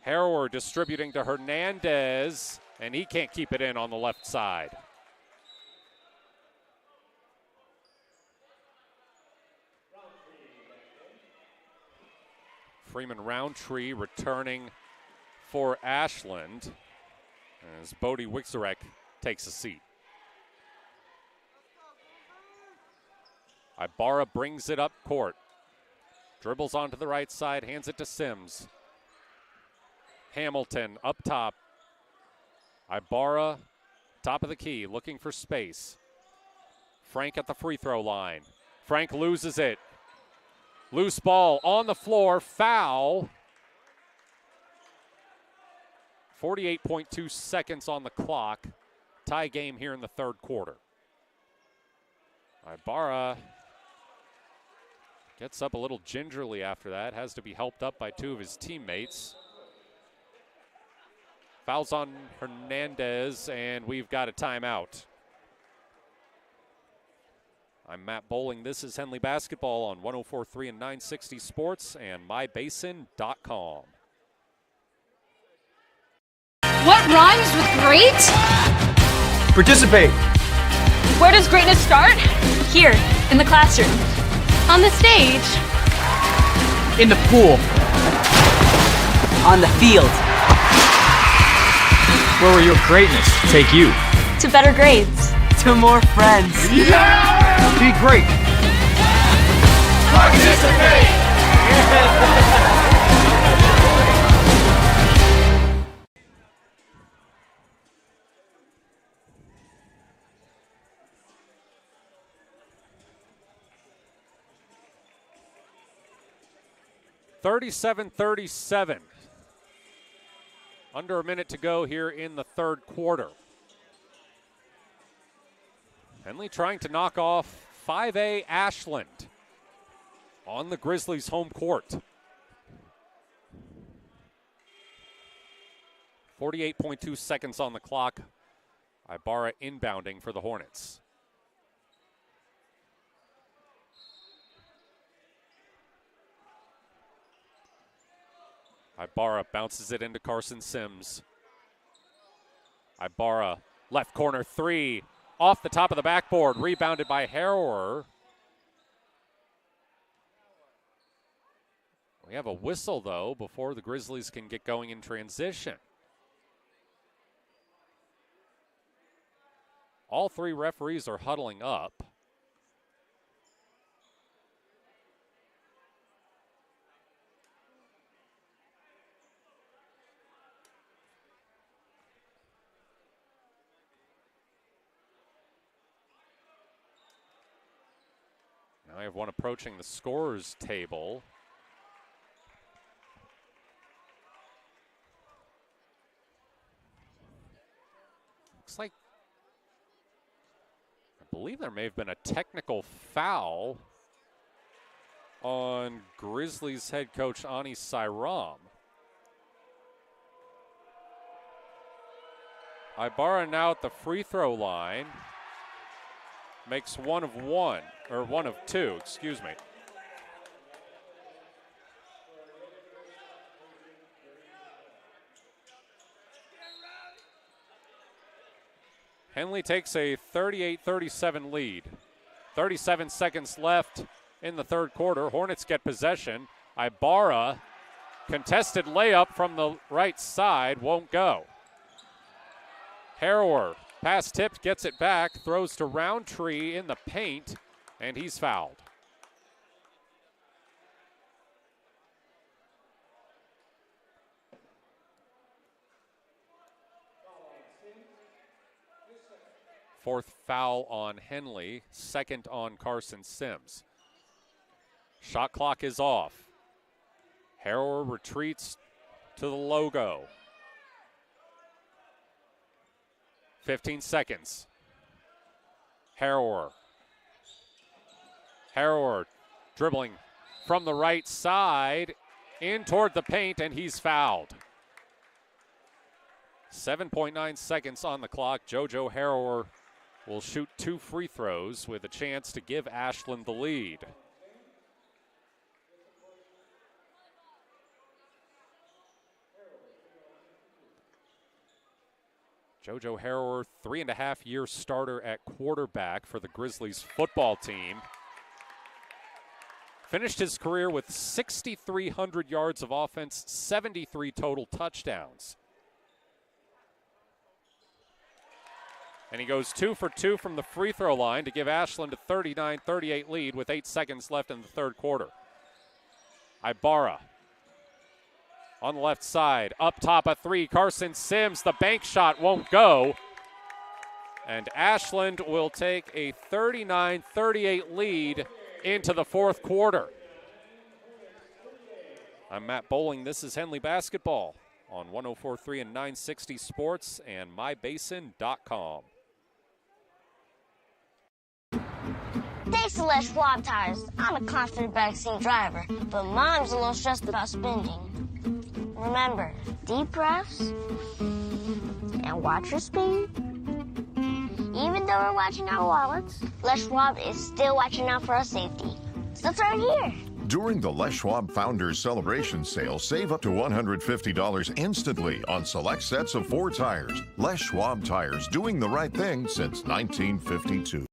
Harrower distributing to Hernandez, and he can't keep it in on the left side. Freeman Roundtree returning for Ashland as Bodie Wixarek takes a seat. Ibarra brings it up court. Dribbles onto the right side, hands it to Sims. Hamilton up top. Ibarra, top of the key, looking for space. Frank at the free throw line. Frank loses it. Loose ball on the floor, foul. 48.2 seconds on the clock. Tie game here in the third quarter. Ibarra gets up a little gingerly after that. Has to be helped up by two of his teammates. Fouls on Hernandez, and we've got a timeout. I'm Matt Bowling. This is Henley Basketball on 104.3 and 960 Sports and mybasin.com. What rhymes with great? Participate. Where does greatness start? Here, in the classroom. On the stage. In the pool. On the field. Where will your greatness take you? To better grades. To more friends. Yeah! Be great. Participate! 37-37. Under a minute to go here in the third quarter. Henley trying to knock off 5A Ashland on the Grizzlies' home court. 48.2 seconds on the clock. Ibarra inbounding for the Hornets. Ibarra bounces it into Carson Sims. Ibarra, left corner three, off the top of the backboard, rebounded by Harrower. We have a whistle, though, before the Grizzlies can get going in transition. All three referees are huddling up. Now I have one approaching the scorer's table. Looks like, I believe there may have been a technical foul on Grizzlies head coach Ani Sairam. Ibarra now at the free throw line. Makes one of two, excuse me. Henley takes a 38-37 lead. 37 seconds left in the third quarter. Hornets get possession. Ibarra, contested layup from the right side, won't go. Harrower, pass tipped, gets it back, throws to Roundtree in the paint, and he's fouled. 4th foul on Henley, 2nd on Carson Sims. Shot clock is off. Harrower retreats to the logo. 15 seconds. Harrower dribbling from the right side in toward the paint, and he's fouled. 7.9 seconds on the clock. JoJo Harrower will shoot 2 free throws with a chance to give Ashland the lead. JoJo Harrower, 3.5-year starter at quarterback for the Grizzlies football team. Finished his career with 6,300 yards of offense, 73 total touchdowns. And he goes 2 for 2 from the free throw line to give Ashland a 39-38 lead with 8 seconds left in the third quarter. Ibarra on the left side, up top a 3. Carson Sims, the bank shot won't go. And Ashland will take a 39-38 lead into the fourth quarter. I'm Matt Bowling. This is Henley Basketball on 104.3 and 960 Sports and mybasin.com. Thanks to Les Schwab Tires. I'm a confident backseat driver, but Mom's a little stressed about spending. Remember, deep breaths and watch your speed. Even though we're watching our wallets, Les Schwab is still watching out for our safety. So let's start here. During the Les Schwab Founders Celebration Sale, save up to $150 instantly on select sets of 4 tires. Les Schwab Tires, doing the right thing since 1952.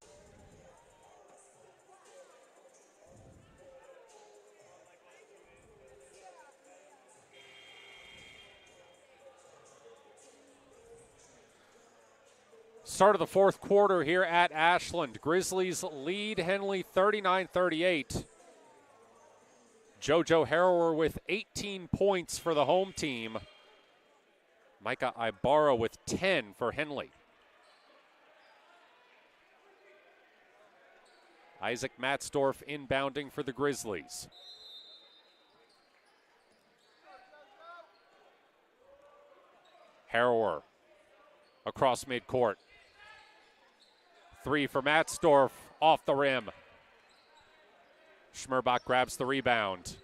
Start of the fourth quarter here at Ashland. Grizzlies lead Henley 39-38. JoJo Harrower with 18 points for the home team. Micah Ibarra with 10 for Henley. Isaac Matzdorf inbounding for the Grizzlies. Harrower across midcourt. 3 for Matzdorf, off the rim. Schmerbach grabs the rebound.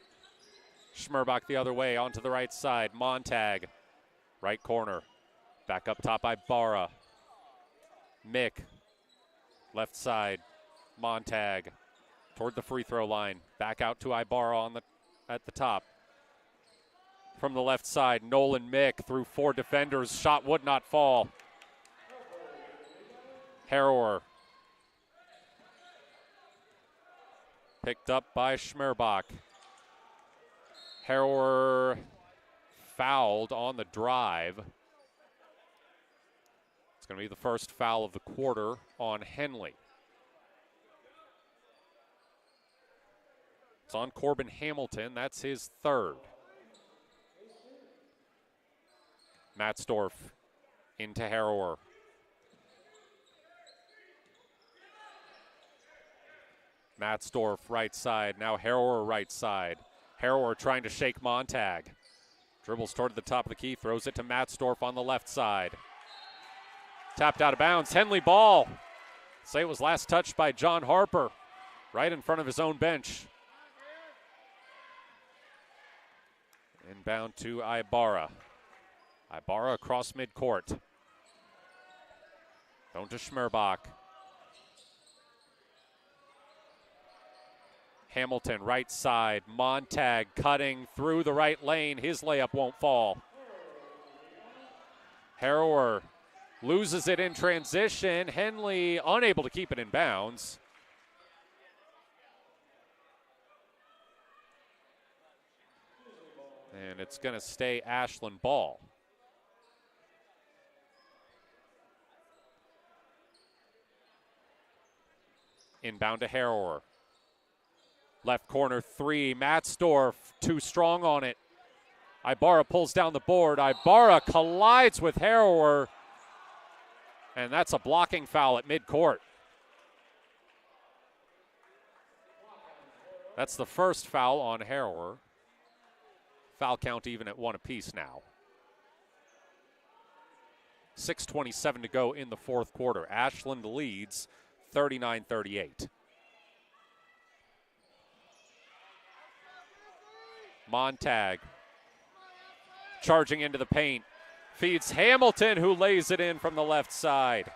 Schmerbach the other way, onto the right side. Montag, right corner. Back up top, Ibarra. Mick, left side. Montag, toward the free throw line. Back out to Ibarra at the top. From the left side, Nolan Mick through 4 defenders. Shot would not fall. Harrower. Picked up by Schmerbach. Harrower fouled on the drive. It's going to be the first foul of the quarter on Henley. It's on Corbin Hamilton. That's his 3rd. Matzdorf into Harrower. Matzdorf right side, now Harrower right side. Harrower trying to shake Montag. Dribbles toward the top of the key, throws it to Matzdorf on the left side. Tapped out of bounds, Henley ball. Say it was last touched by John Harper, right in front of his own bench. Inbound to Ibarra. Ibarra across midcourt. Down to Schmerbach. Hamilton, right side. Montag cutting through the right lane. His layup won't fall. Harrower loses it in transition. Henley unable to keep it in bounds. And it's going to stay Ashland ball. Inbound to Harrower. Left corner 3, Matzdorf too strong on it. Ibarra pulls down the board. Ibarra collides with Harrower. And that's a blocking foul at midcourt. That's the first foul on Harrower. Foul count even at 1 apiece now. 6:27 to go in the fourth quarter. Ashland leads 39-38. Montag charging into the paint. Feeds Hamilton, who lays it in from the left side.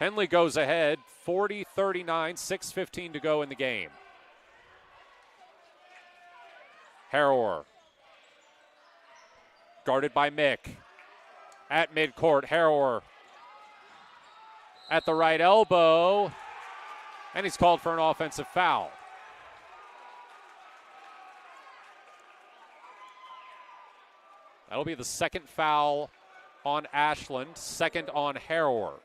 Henley goes ahead, 40-39, 6:15 to go in the game. Harrower, guarded by Mick. At midcourt, Harrower at the right elbow, and he's called for an offensive foul. That'll be the second foul on Ashland, second on Harrower.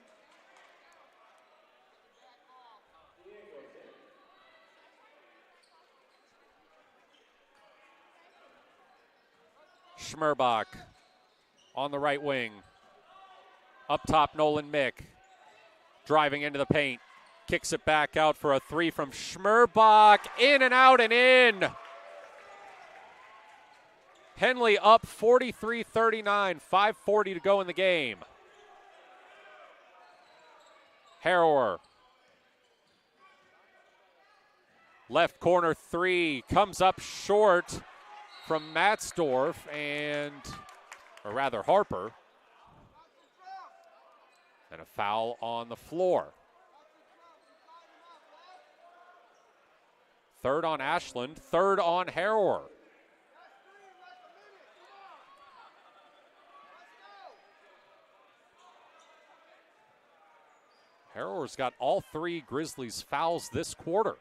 Schmerbach on the right wing. Up top, Nolan Mick. Driving into the paint. Kicks it back out for a three from Schmerbach. In and out and in. Henley up 43-39. 5:40 to go in the game. Harrower. Left corner three. Comes up short from Matzdorf or rather Harper. And a foul on the floor. Third on Ashland, third on Harrower. Harrower's got all three Grizzlies fouls this quarter.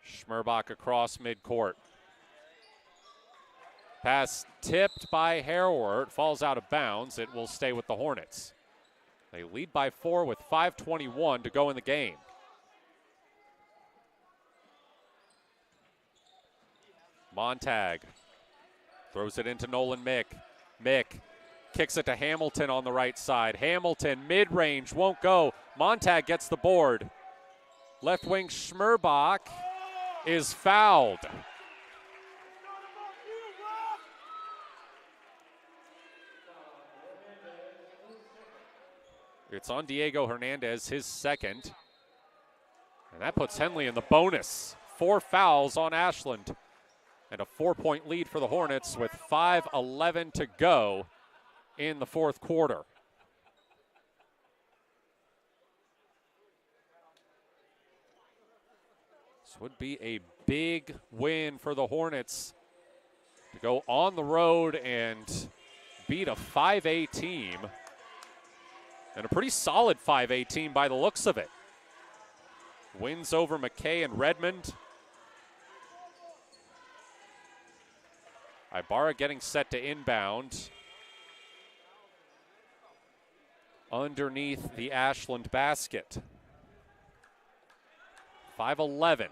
Schmerbach across midcourt. Pass tipped by Harrower. It falls out of bounds. It will stay with the Hornets. They lead by 4 with 5:21 to go in the game. Montag throws it into Nolan Mick. Mick kicks it to Hamilton on the right side. Hamilton, mid-range, won't go. Montag gets the board. Left wing Schmerbach is fouled. It's on Diego Hernandez, his second. And that puts Henley in the bonus. 4 fouls on Ashland. And a 4-point lead for the Hornets with 5:11 to go in the fourth quarter. This would be a big win for the Hornets to go on the road and beat a 5A team. And a pretty solid 5A team by the looks of it. Wins over McKay and Redmond. Ibarra getting set to inbound. Underneath the Ashland basket. 5:11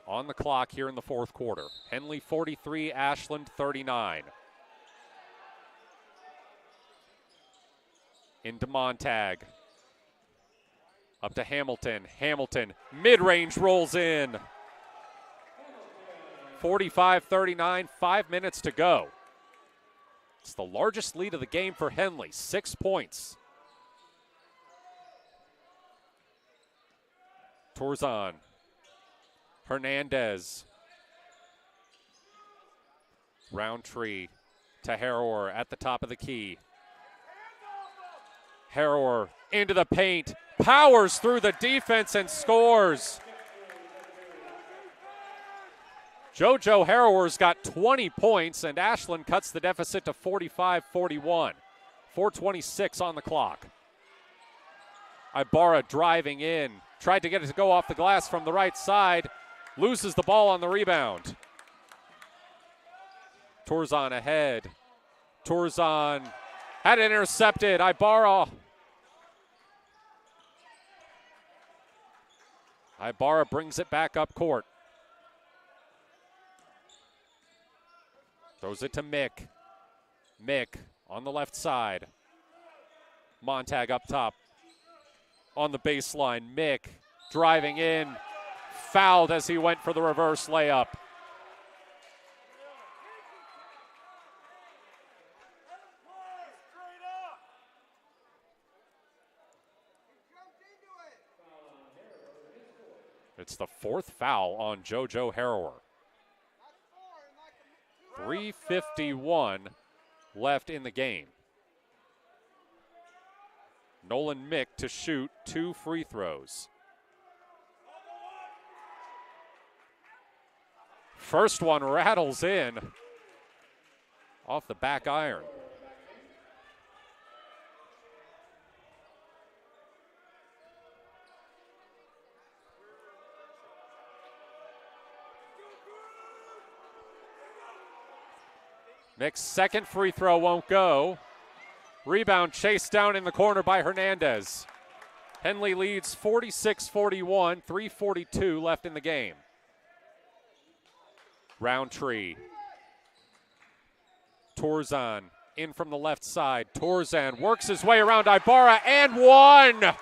on the clock here in the fourth quarter. Henley 43, Ashland 39. Into Montag. Up to Hamilton. Hamilton, mid-range rolls in. 45-39, 5 minutes to go. It's the largest lead of the game for Henley, 6 points. Torzan. Hernandez. Roundtree to Harrower at the top of the key. Harrower into the paint, powers through the defense and scores. JoJo Harrower's got 20 points, and Ashland cuts the deficit to 45-41. 4:26 on the clock. Ibarra driving in, tried to get it to go off the glass from the right side, loses the ball on the rebound. Torzan ahead. Torzan had it intercepted. Ibarra brings it back up court. Throws it to Mick. Mick On the left side. Montag up top. On the baseline, Mick driving in. Fouled as he went for the reverse layup. It's the fourth foul on JoJo Harrower. 3:51 left in the game. Nolan Mick to shoot 2 free throws. First one rattles in off the back iron. Mick's second free throw won't go. Rebound chased down in the corner by Hernandez. Henley leads 46-41, 3:42 left in the game. Roundtree. Torzan in from the left side. Torzan works his way around Ibarra and one!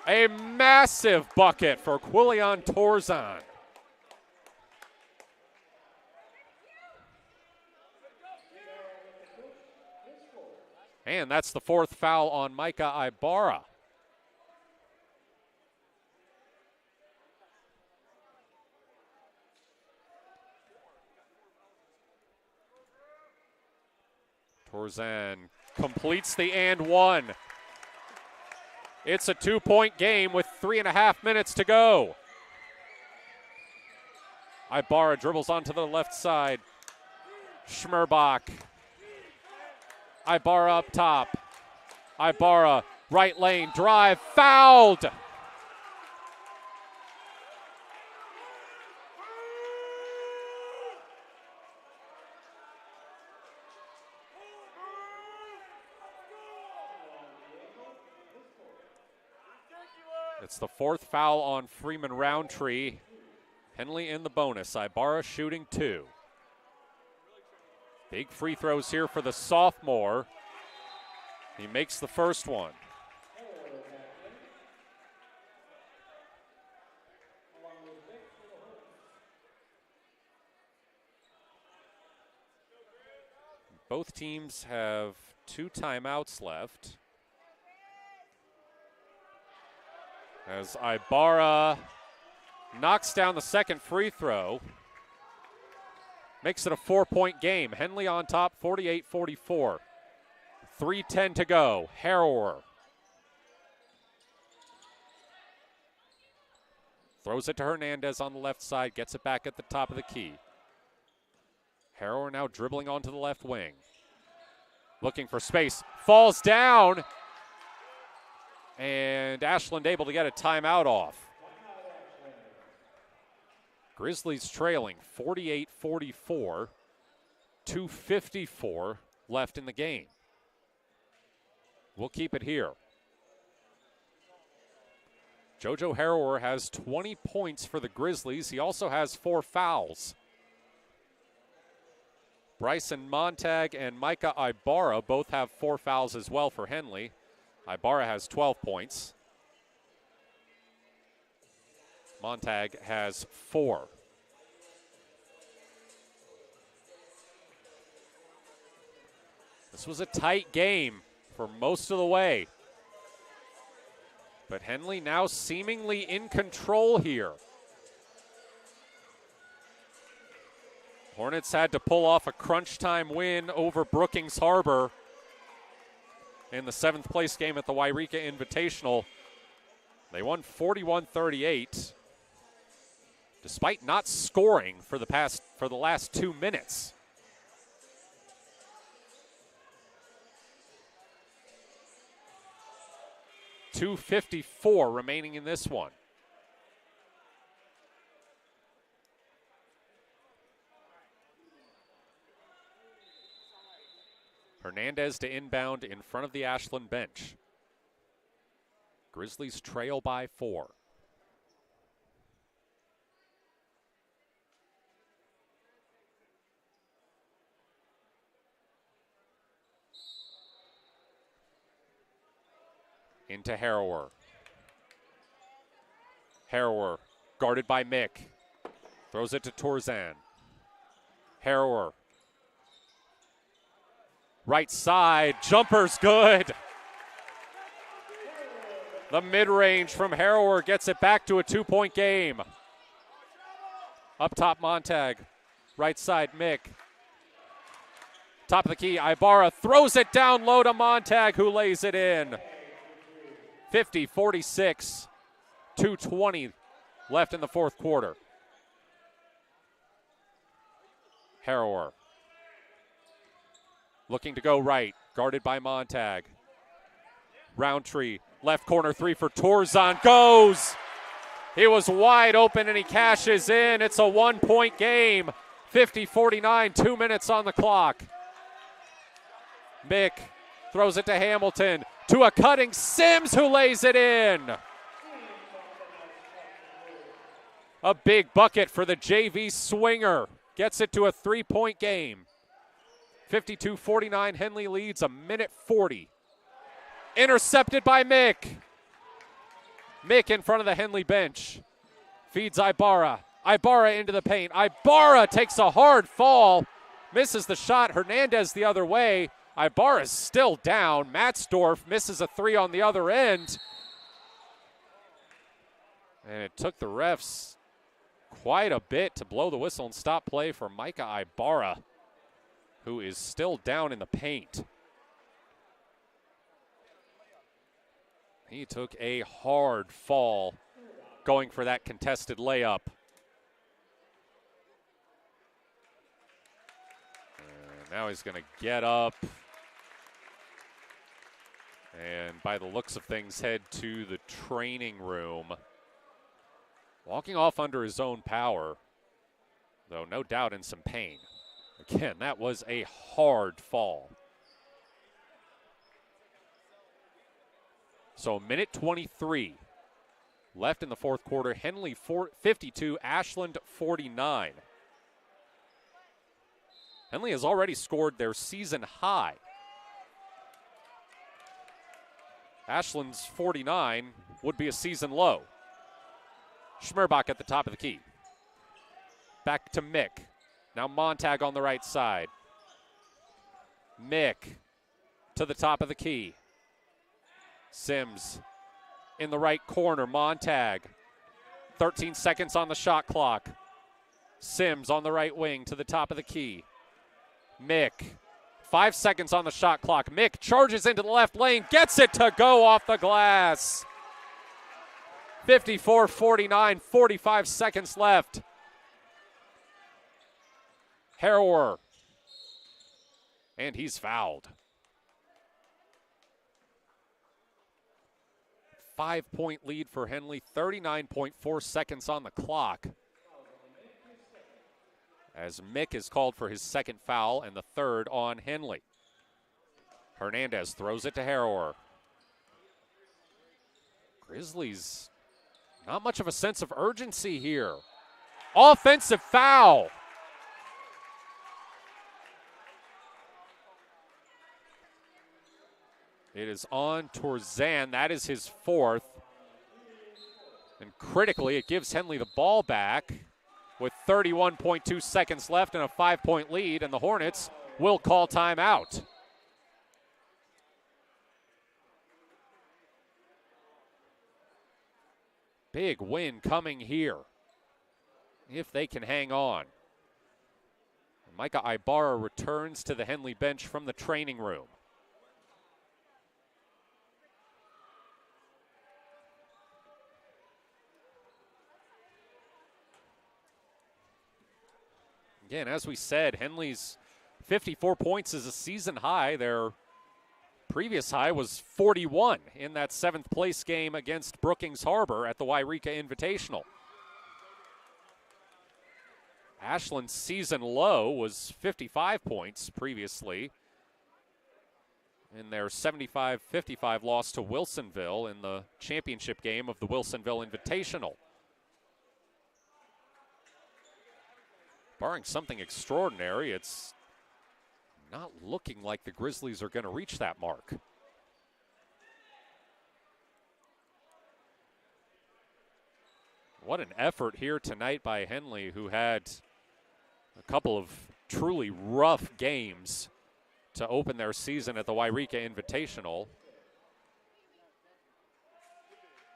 A massive bucket for Quillian Torzan. And that's the fourth foul on Micah Ibarra. Torzan completes the and one. It's a 2-point game with 3.5 minutes to go. Ibarra dribbles onto the left side. Schmerbach. Ibarra up top. Ibarra, right lane, drive, fouled. It's the fourth foul on Freeman Roundtree. Henley in the bonus. Ibarra shooting 2. Big free throws here for the sophomore. He makes the first one. Both teams have 2 timeouts left. As Ibarra knocks down the second free throw. Makes it a 4-point game. Henley on top, 48-44. 3:10 to go. Harrower. Throws it to Hernandez on the left side. Gets it back at the top of the key. Harrower now dribbling onto the left wing. Looking for space. Falls down. And Ashland able to get a timeout off. Grizzlies trailing 48-44, 2:54 left in the game. We'll keep it here. JoJo Harrower has 20 points for the Grizzlies. He also has 4 fouls. Bryson Montag and Micah Ibarra both have 4 fouls as well for Henley. Ibarra has 12 points. Montag has 4. This was a tight game for most of the way. But Henley now seemingly in control here. Hornets had to pull off a crunch time win over Brookings Harbor in the 7th place game at the Wairika Invitational. They won 41-38. Despite not scoring for the last 2 minutes. .254 remaining in this one. Hernandez to inbound in front of the Ashland bench. Grizzlies trail by 4. Into Harrower. Harrower guarded by Mick. Throws it to Torzan. Harrower. Right side. Jumper's good. The mid-range from Harrower gets it back to a 2-point game. Up top, Montag. Right side, Mick. Top of the key, Ibarra throws it down low to Montag, who lays it in. 50-46, 2:20 left in the fourth quarter. Harrower looking to go right, guarded by Montag. Roundtree, left corner three for Torzan, goes! He was wide open and he cashes in. It's a 1-point game. 50-49, 2 minutes on the clock. Mick throws it to Hamilton, to a cutting Sims who lays it in. A big bucket for the JV swinger. Gets it to a 3-point game. 52-49, Henley leads a minute 40. Intercepted by Mick. Mick in front of the Henley bench. Feeds Ibarra. Ibarra into the paint. Ibarra takes a hard fall. Misses the shot. Hernandez the other way. Ibarra's still down. Matzdorf misses a three on the other end. And it took the refs quite a bit to blow the whistle and stop play for Micah Ibarra, who is still down in the paint. He took a hard fall going for that contested layup. And now he's going to get up and, by the looks of things, head to the training room. Walking off under his own power, though no doubt in some pain. Again, that was a hard fall. So minute 23 left in the fourth quarter. Henley 52, Ashland 49. Henley has already scored their season high. Ashland's 49 would be a season low. Schmerbach at the top of the key. Back to Mick. Now Montag on the right side. Mick to the top of the key. Sims in the right corner. Montag. 13 seconds on the shot clock. Sims on the right wing to the top of the key. Mick. 5 seconds on the shot clock. Mick charges into the left lane. Gets it to go off the glass. 54-49, 45 seconds left. Harrower. And he's fouled. 5-point lead for Henley, 39.4 seconds on the clock. As Mick is called for his second foul and the third on Henley. Hernandez throws it to Harrower. Grizzlies, not much of a sense of urgency here. Offensive foul. It is on Torzan. That is his fourth. And critically, it gives Henley the ball back with 31.2 seconds left and a 5-point lead, and the Hornets will call timeout. Big win coming here if they can hang on. Micah Ibarra returns to the Henley bench from the training room. Again, as we said, Henley's 54 points is a season high. Their previous high was 41 in that 7th place game against Brookings Harbor at the Wairika Invitational. Ashland's season low was 55 points previously in their 75-55 loss to Wilsonville in the championship game of the Wilsonville Invitational. Barring something extraordinary, it's not looking like the Grizzlies are going to reach that mark. What an effort here tonight by Henley, who had a couple of truly rough games to open their season at the Wairika Invitational.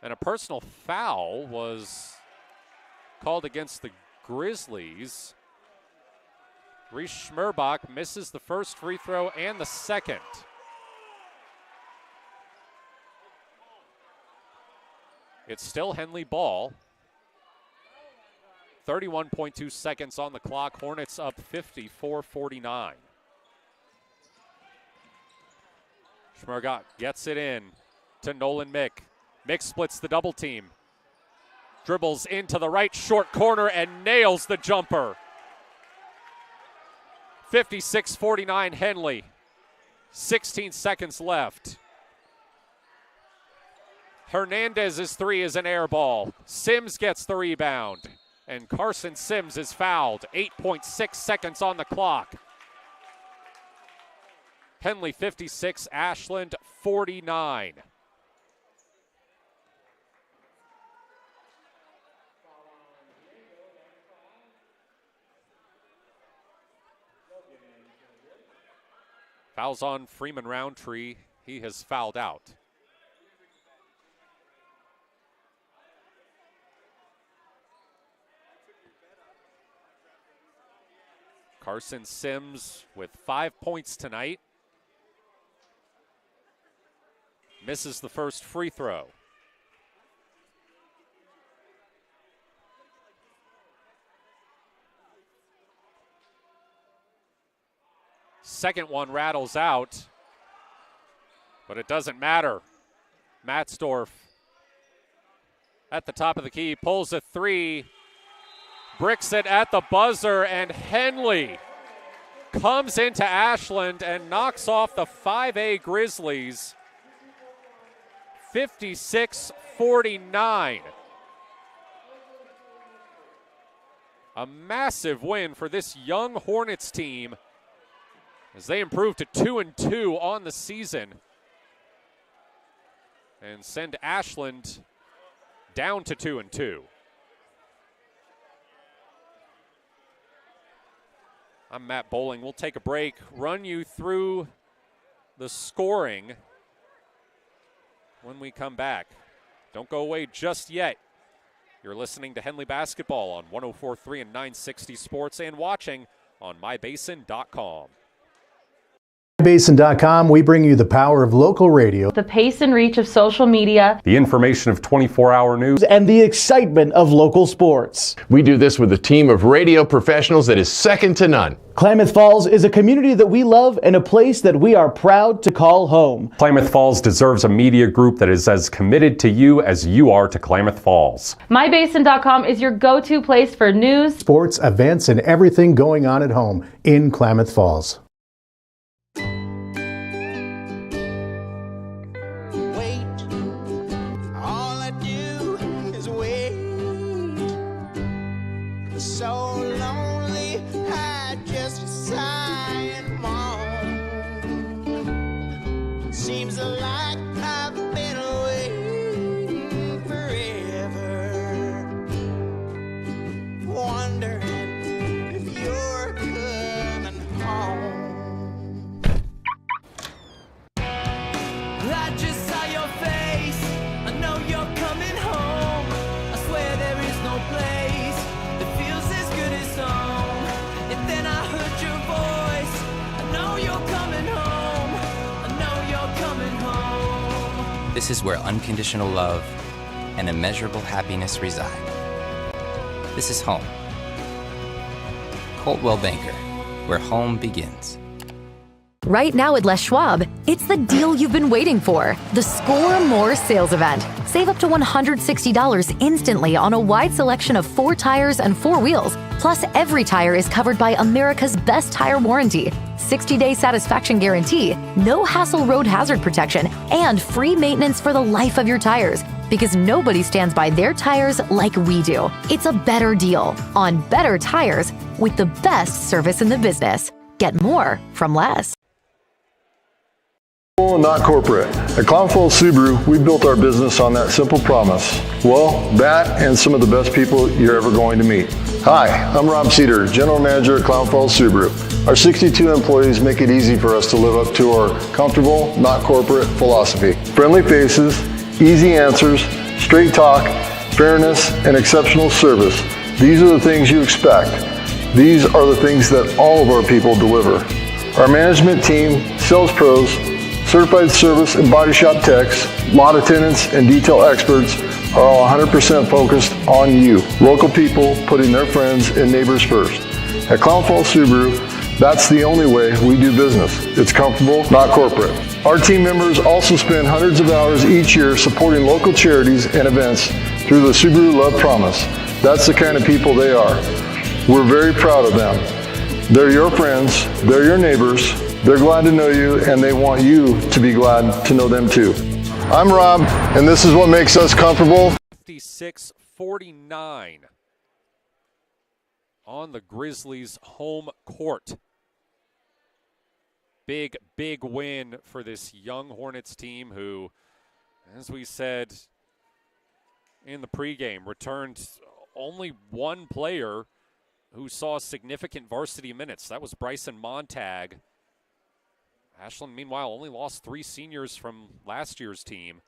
And a personal foul was called against the Grizzlies. Reese Schmerbach misses the first free throw and the second. It's still Henley ball. 31.2 seconds on the clock. Hornets up 54-49. Schmergott gets it in to Nolan Mick. Mick splits the double team. Dribbles into the right short corner and nails the jumper. 56-49 Henley. 16 seconds left. Hernandez's three is an air ball. Sims gets the rebound. And Carson Sims is fouled. 8.6 seconds on the clock. Henley 56, Ashland 49. Fouls on Freeman Roundtree. He has fouled out. Carson Sims with 5 points tonight. Misses the first free throw. Second one rattles out, but it doesn't matter. Matzdorf at the top of the key, pulls a three, bricks it at the buzzer, and Henley comes into Ashland and knocks off the 5A Grizzlies. 56-49. A massive win for this young Hornets team as they improve to 2-2 on the season and send Ashland down to 2-2. I'm Matt Bowling. We'll take a break, run you through the scoring when we come back. Don't go away just yet. You're listening to Henley Basketball on 104.3 and 960 Sports and watching on mybasin.com. MyBasin.com, we bring you the power of local radio, The pace and reach of social media, the information of 24-hour news, and the excitement of local sports. We do this with a team of radio professionals that is second to none. Klamath Falls is a community that we love and a place that we are proud to call home. Klamath Falls deserves a media group that is as committed to you as you are to Klamath Falls. MyBasin.com is your go-to place for news, Sports, events, and everything going on at home in Klamath Falls. This is where unconditional love and immeasurable happiness reside. This is home. Coldwell Banker, where home begins. Right now at Les Schwab, it's the deal you've been waiting for. The Score More sales event. Save up to $160 instantly on a wide selection of 4 tires and 4 wheels. Plus, every tire is covered by America's best tire warranty, 60-day satisfaction guarantee, no hassle road hazard protection, and free maintenance for the life of your tires. Because nobody stands by their tires like we do. It's a better deal on better tires with the best service in the business. Get more from Les. Not corporate. At Clownfall Subaru, we built our business on that simple promise. Well, that and some of the best people you're ever going to meet. Hi, I'm Rob Cedar, General Manager at Clownfall Subaru. Our 62 employees make it easy for us to live up to our comfortable, not corporate philosophy. Friendly faces, easy answers, straight talk, fairness, and exceptional service. These are the things you expect. These are the things that all of our people deliver. Our management team, sales pros, certified service and body shop techs, lot attendants, and detail experts are all 100% focused on you. Local people putting their friends and neighbors first. At Clownfall Subaru, that's the only way we do business. It's comfortable, not corporate. Our team members also spend hundreds of hours each year supporting local charities and events through the Subaru Love Promise. That's the kind of people they are. We're very proud of them. They're your friends, they're your neighbors, they're glad to know you, and they want you to be glad to know them too. I'm Rob, and this is what makes us comfortable. 56-49 on the Grizzlies' home court. Big win for this young Hornets team who, as we said in the pregame, returned only one player who saw significant varsity minutes. That was Bryson Montag. Ashland, meanwhile, only lost 3 seniors from last year's team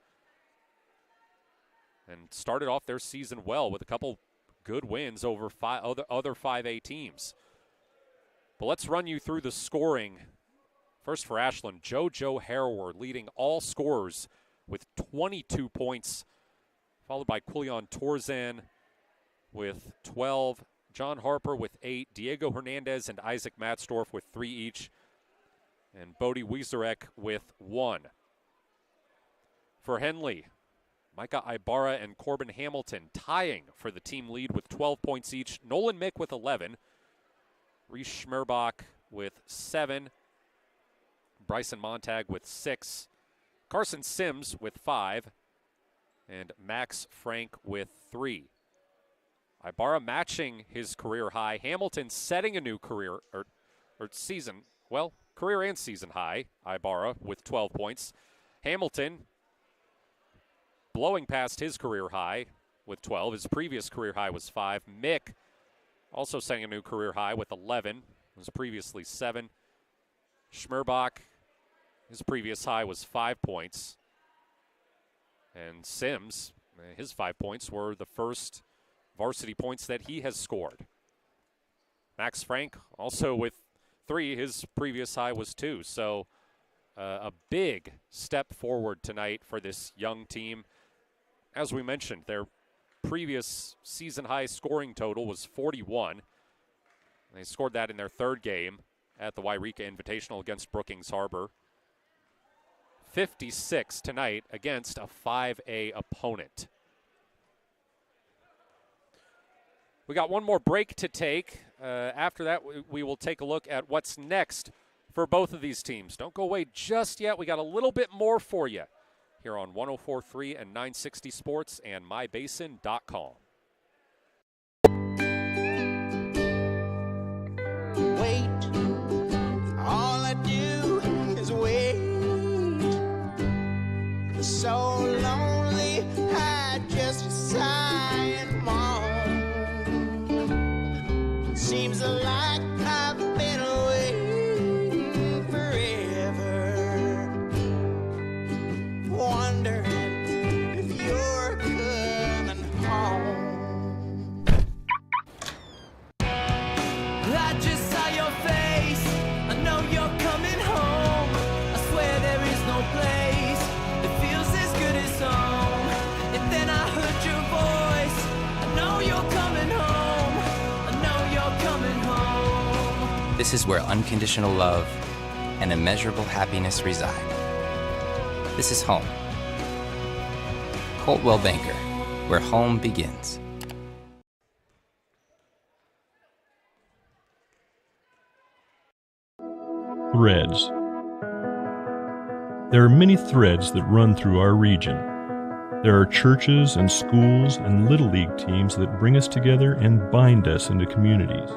and started off their season well with a couple good wins over other 5A teams. But let's run you through the scoring. First for Ashland, JoJo Harrower leading all scorers with 22 points, followed by Quillian Torzan with 12, John Harper with 8, Diego Hernandez and Isaac Matzdorf with 3 each, and Bodie Wiezarek with 1. For Henley, Micah Ibarra and Corbin Hamilton tying for the team lead with 12 points each. Nolan Mick with 11, Reese Schmerbach with 7, Bryson Montag with 6, Carson Sims with 5, and Max Frank with 3. Ibarra matching his career high. Hamilton setting a new career and season high. Ibarra with 12 points. Hamilton blowing past his career high with 12. His previous career high was 5. Mick also setting a new career high with 11. It was previously 7. Schmerbach, his previous high was 5 points. And Sims, his 5 points were the first varsity points that he has scored. Max Frank also with 3. His previous high was 2. So a big step forward tonight for this young team. As we mentioned, their previous season high scoring total was 41. They scored that in their 3rd game at the Wairika Invitational against Brookings Harbor. 56 tonight against a 5A opponent. We got one more break to take. After that, we will take a look at what's next for both of these teams. Don't go away just yet. We got a little bit more for you here on 104.3 and 960 Sports and mybasin.com. Wait, all I do is wait. So lonely, I just sigh and moan. Seems like I've been waiting forever, wondering if you're coming home. I just saw your face, I know you're coming home. I swear there is no place that feels as good as home. And then I heard your voice, I know you're coming home. This is where unconditional love and immeasurable happiness reside. This is home. Coltwell Banker, where home begins. Threads. There are many threads that run through our region. There are churches and schools and Little League teams that bring us together and bind us into communities.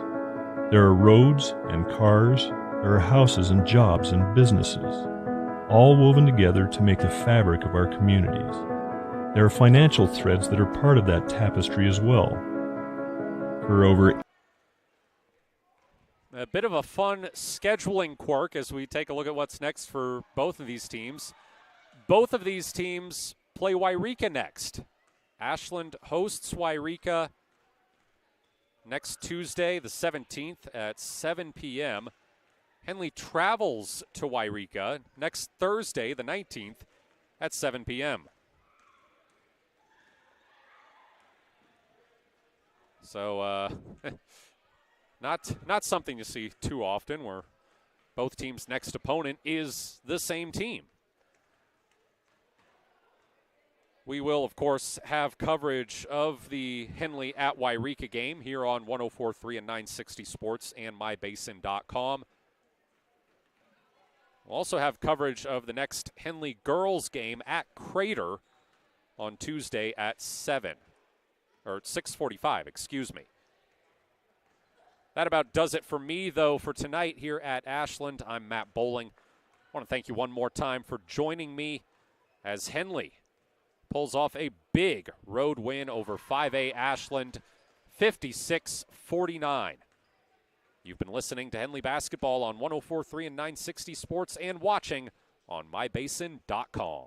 There are roads and cars. There are houses and jobs and businesses. all woven together to make the fabric of our communities. There are financial threads that are part of that tapestry as well. For over a bit of a fun scheduling quirk as we take a look at what's next for both of these teams. Both of these teams play Wairika next. Ashland hosts Wairika next Tuesday, the 17th at 7 p.m. Henley travels to Wairika next Thursday, the 19th at 7 p.m. So, not something you see too often where both teams' next opponent is the same team. We will, of course, have coverage of the Henley at Wairika game here on 104.3 and 960 Sports and mybasin.com. We'll also have coverage of the next Henley girls game at Crater on Tuesday at 6:45, excuse me. That about does it for me, though, for tonight here at Ashland. I'm Matt Bowling. I want to thank you one more time for joining me as Henley pulls off a big road win over 5A Ashland, 56-49. You've been listening to Henley Basketball on 104.3 and 960 Sports and watching on mybasin.com.